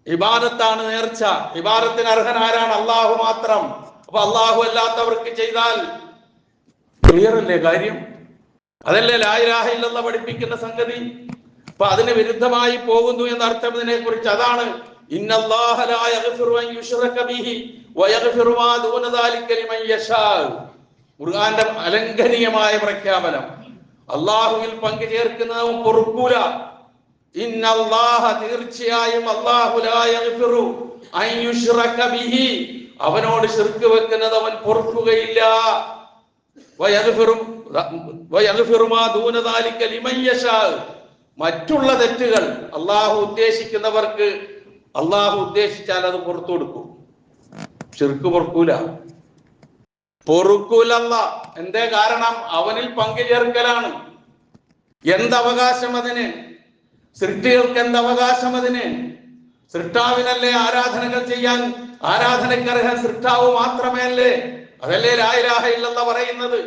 ഇബാദത്താണ് നേർച്ച. ഇബാദത്തിന് അർഹനാരാണ്? അള്ളാഹു മാത്രം. അപ്പൊ അള്ളാഹു അല്ലാത്തവർക്ക് ചെയ്താൽ ക്ലിയർ അല്ലേ കാര്യം? അതല്ലേ ലാ ഇലാഹ ഇല്ലല്ലാഹ് പഠിപ്പിക്കുന്ന സംഗതി. അപ്പൊ അതിന് വിരുദ്ധമായി പോകുന്നു എന്ന അർത്ഥം ഇതിനെ കുറിച്ച് അതാണ്. ഇന്നല്ലാഹ ലാ യഗ്ഫിറു അൻ യുശ്റക ബിഹി വയഗ്ഫിറു മാ ദൂന ദാലിക ലിമൻ യശാ. ഖുർആന്റെ അലംഘനീയമായ പ്രഖ്യാപനം. അള്ളാഹുവിൽ പങ്കു ചേർക്കുന്നതും പൊറുക്കൂല. ഇന്നല്ലാഹ തീർച്ചയായും അല്ലാഹു ലാ യഗ്ഫിറു അൻ യുശ്റക ബിഹി അവനോട് ശിർക്ക് വെക്കുന്നത് അവൻ പൊറുക്കുകയില്ല. വയഗ്ഫിറു മാ ദൂന ദാലിക ലിമൻ യശാ മറ്റുള്ള തെറ്റുകൾ അല്ലാഹു ഉദ്ദേശിക്കുന്നവർക്ക് അല്ലാഹു ഉദ്ദേശിച്ചാൽ അത് പുറത്തു കൊടുക്കും. ശിർക്ക് പൊറുക്കൂലല്ല. എന്തേ കാരണം? അവനിൽ പങ്കു ചേർക്കലാണ്. എന്തവകാശം അതിന്? സൃഷ്ടികൾക്ക് എന്തവകാശം അതിന്? സൃഷ്ടാവിനല്ലേ ആരാധനകൾ ചെയ്യാൻ ആരാധനക്കർഹൻ സൃഷ്ടാവ് മാത്രമേ അല്ലേ? അതല്ലേ ലാ ഇലാഹ ഇല്ലല്ലാഹ് പറയുന്നത്?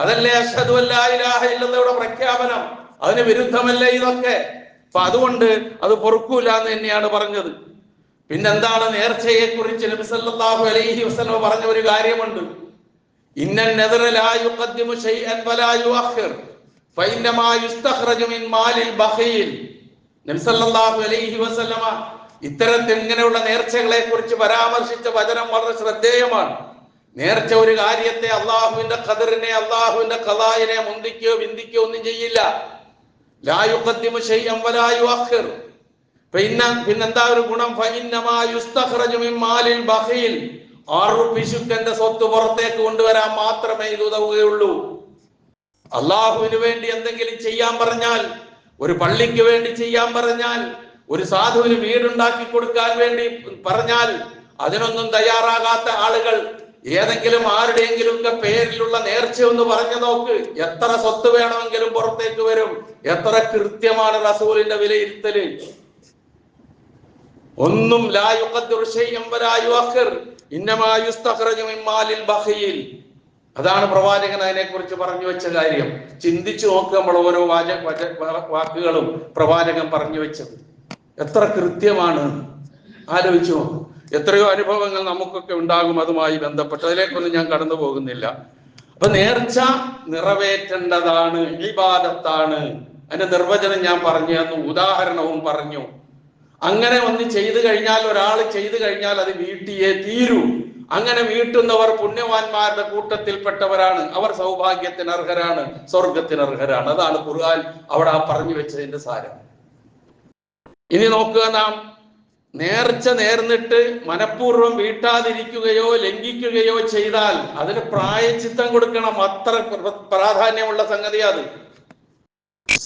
അതല്ലേ അശ്ഹദു അല്ലാ ഇലാഹ ഇല്ലല്ലാഹയുടെ പ്രഖ്യാപനം? അതിന് വിരുദ്ധമല്ലേ ഇതൊക്കെ? അപ്പൊ അതുകൊണ്ട് അത് പൊറുക്കൂല എന്ന് തന്നെയാണ് പറഞ്ഞത്. പിന്നെന്താണ്? നേർച്ചയെ കുറിച്ച് നബി സല്ലല്ലാഹു അലൈഹി വസല്ലം പറഞ്ഞ ഒരു കാര്യമുണ്ട്. ഇന്നൻ നദറ ലാ യുഖദ്ദിമു ശൈഅൻ വലാ യുഅഖിർ ഫഇന്നമാ യുസ്തഖ്റജു മിൻ മാലിൽ ബഖീൽ. നബി സല്ലല്ലാഹു അലൈഹി വസല്ലമ ഇത്തരത്തിൽ ഇങ്ങനെയുള്ള നേർച്ചകളെ കുറിച്ച് പരാമർശിച്ച വചനം വളരെ ശ്രദ്ധേയമാണ്. നേർച്ച ഒരു കാര്യത്തെ അള്ളാഹുവിന്റെ ഖദറിനെ അള്ളാഹുവിന്റെ ഖദായിനെ മുന്തിക്കോ ബിന്ദിക്കോ ഒന്നും ചെയ്യില്ല. ലാ യുഖദ്ദിമു ശൈഅൻ വലാ യുഅഖിർ. പിന്നെന്താ ഒരു ഗുണം? ഫഇന്നമാ യുസ്തഖ്റജു മിൻ മാലിൽ ബഖീൽ. പിശുക്കന്റെ സ്വത്ത് പുറത്തേക്ക് കൊണ്ടുവരാൻ മാത്രമേ ഇത് ഉതവുകയുള്ളൂ. അള്ളാഹുവിന് വേണ്ടി എന്തെങ്കിലും ചെയ്യാൻ പറഞ്ഞാൽ, ഒരു പള്ളിക്ക് വേണ്ടി ചെയ്യാൻ പറഞ്ഞാൽ, ഒരു സാധുവിന് വീടുണ്ടാക്കി കൊടുക്കാൻ വേണ്ടി പറഞ്ഞാൽ അതിനൊന്നും തയ്യാറാകാത്ത ആളുകൾ ഏതെങ്കിലും ആരുടെയെങ്കിലും ഒക്കെ പേരിലുള്ള നേർച്ച ഒന്ന് പറഞ്ഞു നോക്ക്. എത്ര സ്വത്ത് വേണമെങ്കിലും പുറത്തേക്ക് വരും. എത്ര കൃത്യമാണ് റസൂലിന്റെ വിലയിരുത്തല്. ഒന്നും ലാ യുഖദ്ദിറു ശൈഅൻ വലാ യുഅഖിർ ഇന്നമാ യുസ്തഖ്റജു മിൻ മാലിൽ ബഖീൽ. അതാണ് പ്രവാചകൻ അതിനെ കുറിച്ച് പറഞ്ഞു വെച്ച കാര്യം. ചിന്തിച്ചു നോക്കുക നമ്മൾ ഓരോ വാക്കുകളും പ്രവാചകൻ പറഞ്ഞു വെച്ചത് എത്ര കൃത്യമാണ്. ആലോചിച്ചു നോക്കും. എത്രയോ അനുഭവങ്ങൾ നമുക്കൊക്കെ ഉണ്ടാകും അതുമായി ബന്ധപ്പെട്ട്. അതിലേക്കൊന്നും ഞാൻ കടന്നു പോകുന്നില്ല. അപ്പൊ നേർച്ച നിറവേറ്റേണ്ടതാണ്, ഇബാദത്താണ്. അതിന്റെ നിർവചനം ഞാൻ പറഞ്ഞു തന്നു, ഉദാഹരണവും പറഞ്ഞു. അങ്ങനെ ഒന്ന് ചെയ്തു കഴിഞ്ഞാൽ, ഒരാൾ ചെയ്തു കഴിഞ്ഞാൽ അത് വീട്ടിയേ തീരൂ. അങ്ങനെ വീട്ടുന്നവർ പുണ്യവാന്മാരുടെ കൂട്ടത്തിൽപ്പെട്ടവരാണ്. അവർ സൗഭാഗ്യത്തിന് അർഹരാണ്, സ്വർഗത്തിന് അർഹരാണ്. അതാണ് ഖുർആൻ അവിടെ പറഞ്ഞു വെച്ചതിന്റെ സാരം. ഇനി നോക്കുക, നാം നേർച്ച നേർന്നിട്ട് മനഃപൂർവ്വം വീട്ടാതിരിക്കുകയോ ലംഘിക്കുകയോ ചെയ്താൽ അതിന് പ്രായശ്ചിത്തം കൊടുക്കണം. അത്ര പ്രാധാന്യമുള്ള സംഗതി അത്.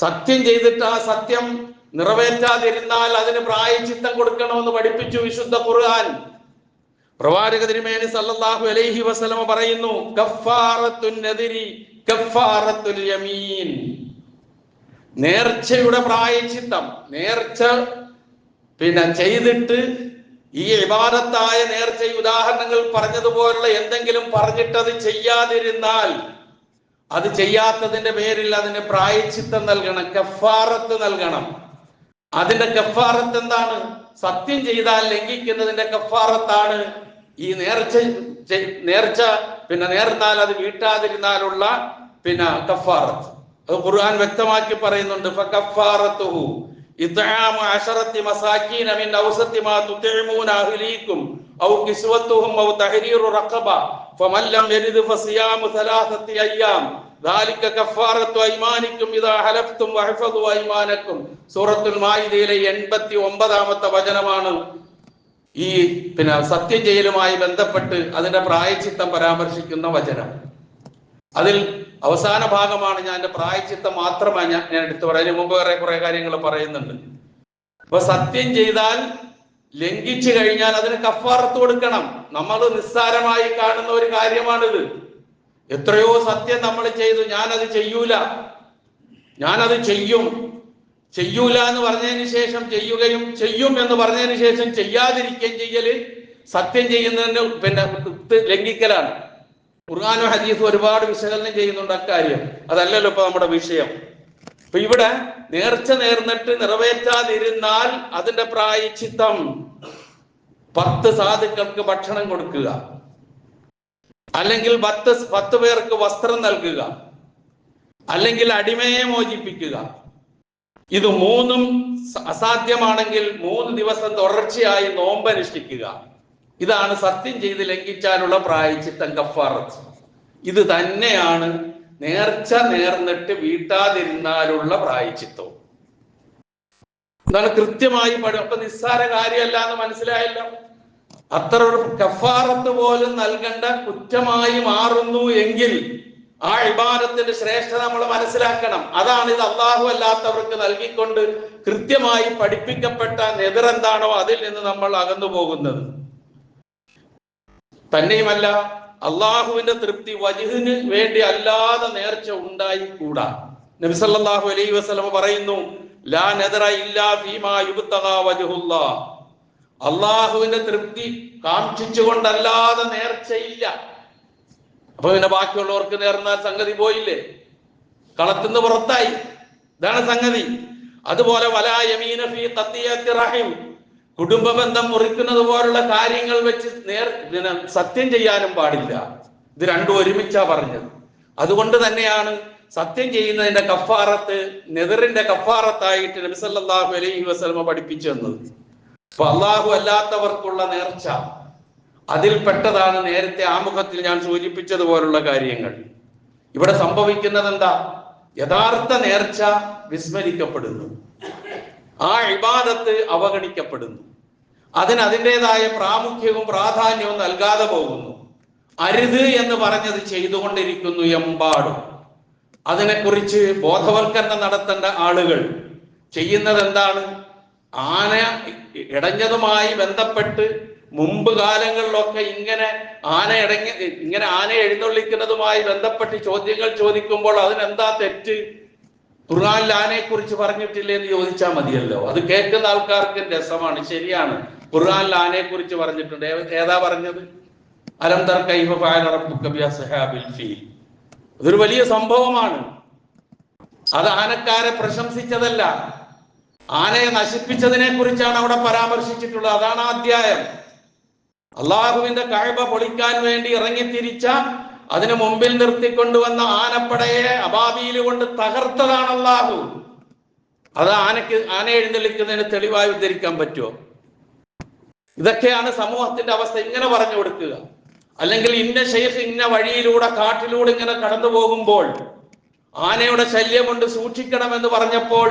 സത്യം ചെയ്തിട്ട് ആ സത്യം നിറവേറ്റാതിരുന്നാൽ അതിന് പ്രായശ്ചിത്തം കൊടുക്കണമെന്ന് പഠിപ്പിച്ചു വിശുദ്ധ ഖുർആൻ. പ്രവാചക തിരുമേനി സല്ലല്ലാഹു അലൈഹി വസല്ലമ പറയുന്നു, കഫാറത്തുൻ നദിരി കഫാറത്തുൽ യമീൻ. നേർച്ചയുടെ പ്രായശ്ചിത്തം. നേർച്ച ചെയ്തിട്ട് ഈ ഇബാദത്തായ നേർച്ച ഉദാഹരണങ്ങൾ പറഞ്ഞതുപോലുള്ള എന്തെങ്കിലും പറഞ്ഞിട്ടത് ചെയ്യാതിരുന്നാൽ, അത് ചെയ്യാത്തതിന്റെ പേരിൽ അതിന് പ്രായശ്ചിത്തം നൽകണം, കഫാറത്ത് നൽകണം. അതിന്റെ കഫാറത്ത് എന്താണ്? സത്യം ചെയ്താൽ ലംഘിക്കുന്നതിന്റെ കഫാറത്താണ് ഈ നേർച്ച നേർന്നാൽ അത് വീട്ടാതിരുന്നാലുള്ള കഫാറത്ത്. അത് ഖുർആൻ വ്യക്തമാക്കി പറയുന്നുണ്ട്. ഫകഫാറത്തുഹു ഇത്ആമു 10 മസാകീന മിൻ ഔസതി മാ തുത്ഇമൂന അഹ്ലീകും ഔ കിസ്വത്തുഹും ഔ തഹരീറു റഖബ ഫമൻ ലം യജിദ് ഫസിയാമു 3 അയ്യാം ദാലിക കഫാറത്തു അയ്മാനിക്കും ഇദാ ഹലഫ്തും വഹഫദു അയ്മാനക്കും. സൂറത്തുൽ മാഇദയിലെ 89ാമത്തെ വചനമാണ് ഈ സത്യം ചെയ്യലുമായി ബന്ധപ്പെട്ട് അതിന്റെ പ്രായശ്ചിത്തം പരാമർശിക്കുന്ന വചനം. അതിൽ അവസാന ഭാഗമാണ് ഞാൻ എന്റെ പ്രായശ്ചിത്തം മാത്രമാണ് ഞാൻ എടുത്തു പറയാൻ. മുമ്പ് കുറെ കാര്യങ്ങൾ പറയുന്നുണ്ട്. അപ്പൊ സത്യം ചെയ്താൽ ലംഘിച്ചു കഴിഞ്ഞാൽ അതിന് കഫാറത്ത് കൊടുക്കണം. നമ്മൾ നിസ്സാരമായി കാണുന്ന ഒരു കാര്യമാണിത്. എത്രയോ സത്യം നമ്മൾ ചെയ്തു, ഞാനത് ചെയ്യൂല, ഞാനത് ചെയ്യൂല എന്ന് പറഞ്ഞതിന് ശേഷം ചെയ്യുകയും ചെയ്യും എന്ന് പറഞ്ഞതിന് ശേഷം ചെയ്യാതിരിക്കുകയും ചെയ്യല് സത്യം ചെയ്യുന്നതിന് ലംഘിക്കലാണ്. ഖുർആനും ഹദീസും ഒരുപാട് വിശകലനം ചെയ്യുന്നുണ്ട് അക്കാര്യം. അതല്ലല്ലോ ഇപ്പൊ നമ്മുടെ വിഷയം. അപ്പൊ ഇവിടെ നേർച്ച നേർന്നിട്ട് നിറവേറ്റാതിരുന്നാൽ അതിന്റെ പ്രായശ്ചിത്തം 10 സാധുക്കൾക്ക് ഭക്ഷണം കൊടുക്കുക, അല്ലെങ്കിൽ 10 പേർക്ക് വസ്ത്രം നൽകുക, അല്ലെങ്കിൽ അടിമയെ മോചിപ്പിക്കുക. ഇത് 3ഉം അസാധ്യമാണെങ്കിൽ 3 ദിവസം തുടർച്ചയായി നോമ്പനുഷ്ഠിക്കുക. ഇതാണ് സത്യം ചെയ്ത് ലംഘിച്ചാലുള്ള പ്രായശ്ചിത്തം, കഫാറത്ത്. ഇത് തന്നെയാണ് നേർച്ച നേർന്നിട്ട് വീട്ടാതിരുന്നാലുള്ള പ്രായശ്ചിത്തവും. എന്നാണ് കൃത്യമായി അപ്പൊ നിസ്സാര കാര്യമല്ല എന്ന് മനസ്സിലായല്ലോ. അത്ര ഒരു കഫാറത്ത് പോലും നൽകേണ്ട കുറ്റമായി മാറുന്നു എങ്കിൽ ആ ഇബാദത്തിന്റെ ശ്രേഷ്ഠത നമ്മൾ മനസ്സിലാക്കണം. അതാണ് ഇത് അള്ളാഹു അല്ലാത്തവർക്ക് നൽകിക്കൊണ്ട് കൃത്യമായി പഠിപ്പിക്കപ്പെട്ട നെതിർ എന്താണോ അതിൽ നിന്ന് നമ്മൾ അകന്നു പോകുന്നത്. തന്നെയുമല്ല, അള്ളാഹുവിന്റെ തൃപ്തി വജ്ഹിന് വേണ്ടി അല്ലാതെ നേർച്ച ഉണ്ടായിക്കൂടാ. നബി സല്ലല്ലാഹു അലൈഹി വസല്ലം പറയുന്നു, ലാ നദറ ഇല്ലാ ഫീമാ യുബ്തഗാ വജ്ഹുല്ലാഹ്. അള്ളാഹുവിന്റെ തൃപ്തി കാക്ഷിച്ചുകൊണ്ടല്ലാതെ നേർച്ചയില്ല. അപ്പൊ പിന്നെ ബാക്കിയുള്ളവർക്ക് നേർന്നാൽ സംഗതി പോയില്ലേ, കളത്തുനിന്ന് പുറത്തായി. ഇതാണ് സംഗതി. അതുപോലെ വലാ യമീന ഫീ ഖത്തിയത്തി റഹിം, കുടുംബ ബന്ധം മുറിക്കുന്നത് പോലുള്ള കാര്യങ്ങൾ വെച്ച് സത്യം ചെയ്യാനും പാടില്ല. ഇത് രണ്ടും ഒരുമിച്ചാ പറഞ്ഞത്. അതുകൊണ്ട് തന്നെയാണ് സത്യം ചെയ്യുന്നതിന്റെ കഫാറത്ത് നെതിറിന്റെ കഫാറത്തായിട്ട് നബി സല്ലല്ലാഹു അലൈഹി വസല്ലം പഠിപ്പിച്ചു തന്നത്. അപ്പൊ അള്ളാഹു അല്ലാത്തവർക്കുള്ള നേർച്ച അതിൽപ്പെട്ടതാണ് നേരത്തെ ആമുഖത്തിൽ ഞാൻ സൂചിപ്പിച്ചതുപോലുള്ള കാര്യങ്ങൾ. ഇവിടെ സംഭവിക്കുന്നത് എന്താ? യഥാർത്ഥ നേർച്ച വിസ്മരിക്കപ്പെടുന്നു, ആ ഇബാദത്ത് അവഗണിക്കപ്പെടുന്നു, അതിൻ്റെതായ പ്രാമുഖ്യവും പ്രാധാന്യവും നൽകാതെ പോകുന്നു. അരുത് എന്ന് പറഞ്ഞത് ചെയ്തുകൊണ്ടിരിക്കുന്നു എമ്പാടും. അതിനെക്കുറിച്ച് ബോധവൽക്കരണം നടത്തേണ്ട ആളുകൾ ചെയ്യുന്നത് എന്താണ്? ആന ഇടഞ്ഞതുമായി ബന്ധപ്പെട്ട് മുമ്പ് കാലങ്ങളിലൊക്കെ ഇങ്ങനെ ആന എഴുന്നള്ളിക്കുന്നതുമായി ബന്ധപ്പെട്ട് ചോദ്യങ്ങൾ ചോദിക്കുമ്പോൾ അതിനെന്താ തെറ്റ്? ഖുർആനിൽ ആനയെ കുറിച്ച് പറഞ്ഞിട്ടില്ലേ എന്ന് ചോദിച്ചാൽ മതിയല്ലോ. അത് കേൾക്കുന്ന ആൾക്കാർക്ക് രസമാണ്. ശരിയാണ്, ഖുർആനിൽ ആനയെ കുറിച്ച് പറഞ്ഞിട്ടുണ്ട്. ഏതാ പറഞ്ഞത്? അലം തർ കൈഫ ഫഅല റബ്ബുക ബിഅസ്ഹാബിൽ ഫീൽ. അതൊരു വലിയ സംഭവമാണ്. അത് ആനക്കാരെ പ്രശംസിച്ചതല്ല, ആനയെ നശിപ്പിച്ചതിനെ കുറിച്ചാണ് അവിടെ പരാമർശിച്ചിട്ടുള്ളത്. അതാണ് ആ അധ്യായം. അള്ളാഹുവിന്റെ കഅബ പൊളിക്കാൻ വേണ്ടി ഇറങ്ങിത്തിരിച്ച, അതിന് മുമ്പിൽ നിർത്തിക്കൊണ്ടുവന്ന ആനപ്പടയെ അബാബീൽ കൊണ്ട് തകർത്തതാണ് അള്ളാഹു. അത് ആന എഴുന്നള്ളിക്കുന്നതിന് തെളിവായി ഉദ്ധരിക്കാൻ പറ്റുമോ? ഇതൊക്കെയാണ് സമൂഹത്തിന്റെ അവസ്ഥ. ഇങ്ങനെ പറഞ്ഞു കൊടുക്കുക. അല്ലെങ്കിൽ ഇന്ന ശൈഖ് ഇന്ന വഴിയിലൂടെ കാട്ടിലൂടെ ഇങ്ങനെ കടന്നു പോകുമ്പോൾ ആനയുടെ ശല്യം കൊണ്ട് സൂക്ഷിക്കണമെന്ന് പറഞ്ഞപ്പോൾ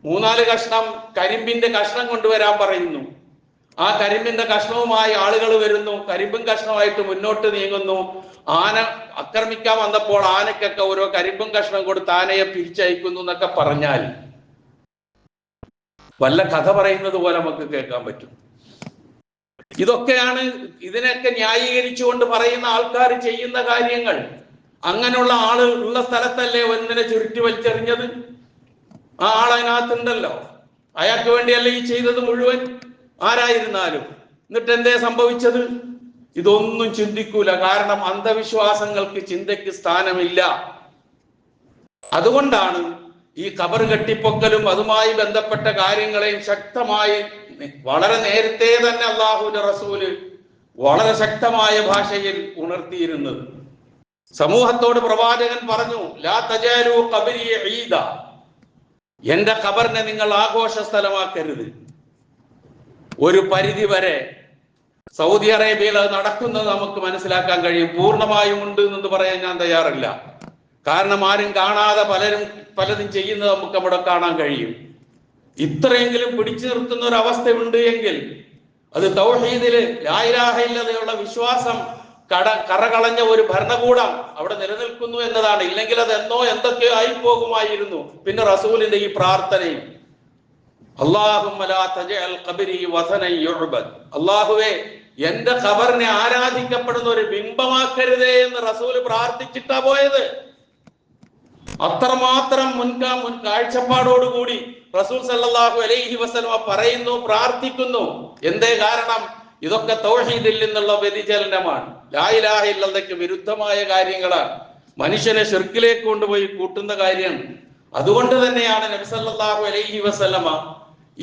3-4 കഷ്ണം കരിമ്പിന്റെ കഷ്ണം കൊണ്ടുവരാൻ പറയുന്നു. ആ കരിമ്പിന്റെ കഷ്ണവുമായി ആളുകൾ വരുന്നു, കരിമ്പും കഷ്ണമായിട്ട് മുന്നോട്ട് നീങ്ങുന്നു. ആന ആക്രമിക്കാൻ വന്നപ്പോൾ ആനക്കൊക്കെ ഓരോ കരിമ്പും കഷ്ണം കൊടുത്ത് ആനയെ പിരിച്ചയക്കുന്നു എന്നൊക്കെ പറഞ്ഞാൽ വല്ല കഥ പറയുന്നത് പോലെ നമുക്ക് കേൾക്കാൻ പറ്റും. ഇതൊക്കെയാണ് ഇതിനൊക്കെ ന്യായീകരിച്ചുകൊണ്ട് പറയുന്ന ആൾക്കാർ ചെയ്യുന്ന കാര്യങ്ങൾ. അങ്ങനെയുള്ള ആള് ഉള്ള സ്ഥലത്തല്ലേ ഒന്നിനെ ചുരുട്ടി വലിച്ചെറിഞ്ഞത്? ആ ആളതിനകത്തുണ്ടല്ലോ. അയാൾക്ക് വേണ്ടിയല്ലേ ഈ ചെയ്തത് മുഴുവൻ, ആരായിരുന്നാലും. എന്നിട്ട് എന്തേ സംഭവിച്ചത്? ഇതൊന്നും ചിന്തിക്കൂല. കാരണം അന്ധവിശ്വാസങ്ങൾക്ക് ചിന്തയ്ക്ക് സ്ഥാനമില്ല. അതുകൊണ്ടാണ് ഈ ഖബർ കെട്ടിപ്പൊക്കലും അതുമായി ബന്ധപ്പെട്ട കാര്യങ്ങളെയും ശക്തമായി വളരെ നേരത്തെ തന്നെ അള്ളാഹുവിന്റെ റസൂല് വളരെ ശക്തമായ ഭാഷയിൽ ഉണർത്തിയിരുന്നത്. സമൂഹത്തോട് പ്രവാചകൻ പറഞ്ഞു, ലാ തജാലു ഖബരി ഈദ, എന്റെ ഖബറിനെ നിങ്ങൾ ആഘോഷ സ്ഥലമാക്കരുത്. ഒരു പരിധി വരെ സൗദി അറേബ്യയിൽ അത് നടക്കുന്നത് നമുക്ക് മനസ്സിലാക്കാൻ കഴിയും. പൂർണ്ണമായും ഉണ്ട് എന്ന് പറയാൻ ഞാൻ തയ്യാറല്ല. കാരണം ആരും കാണാതെ പലതും ചെയ്യുന്നത് നമുക്ക് അവിടെ കാണാൻ കഴിയും. ഇത്രയെങ്കിലും പിടിച്ചു നിർത്തുന്ന ഒരു അവസ്ഥയുണ്ട് എങ്കിൽ അത് തൗഹീദില് ലാ ഇലാഹ ഇല്ലല്ലാഹുള്ള വിശ്വാസം കറകളഞ്ഞ ഒരു ഭരണകൂടം അവിടെ നിലനിൽക്കുന്നു എന്നതാണ്. ഇല്ലെങ്കിൽ അത് എന്നോ എന്തൊക്കെയോ ആയി പോകുമായിരുന്നു. പിന്നെ റസൂലിന്റെ ഈ പ്രാർത്ഥനയും, അല്ലാഹുമ്മ ലാ തജഅൽ ഖബരി വസനൻ യുഅബദ്, അല്ലാഹുവേ എന്റെ ഖബറിനെ ആരാധിക്കപ്പെടുന്ന ഒരു ബിംബമാക്കരുതേ എന്ന് റസൂല് പ്രാർത്ഥിച്ചിട്ടാ പോയത്. അത്രമാത്രം കാഴ്ചപ്പാടോടുകൂടി റസൂൽ സല്ലല്ലാഹു അലൈഹി വസല്ലം പറയുന്നു, പ്രാർത്ഥിക്കുന്നു. എന്തേ കാരണം? ഇതൊക്കെ തൗഹീദിൽ നിന്നുള്ള വ്യതിചലനമാണ്, ലാ ഇലാഹ ഇല്ലല്ലാഹ്ക്ക് വിരുദ്ധമായ കാര്യങ്ങളാണ്, മനുഷ്യനെ ശിർക്കിലേക്ക് കൊണ്ടുപോയി കൂട്ടുന്ന കാര്യം. അതുകൊണ്ട് തന്നെയാണ് നബി സല്ലല്ലാഹു അലൈഹി വസല്ലമ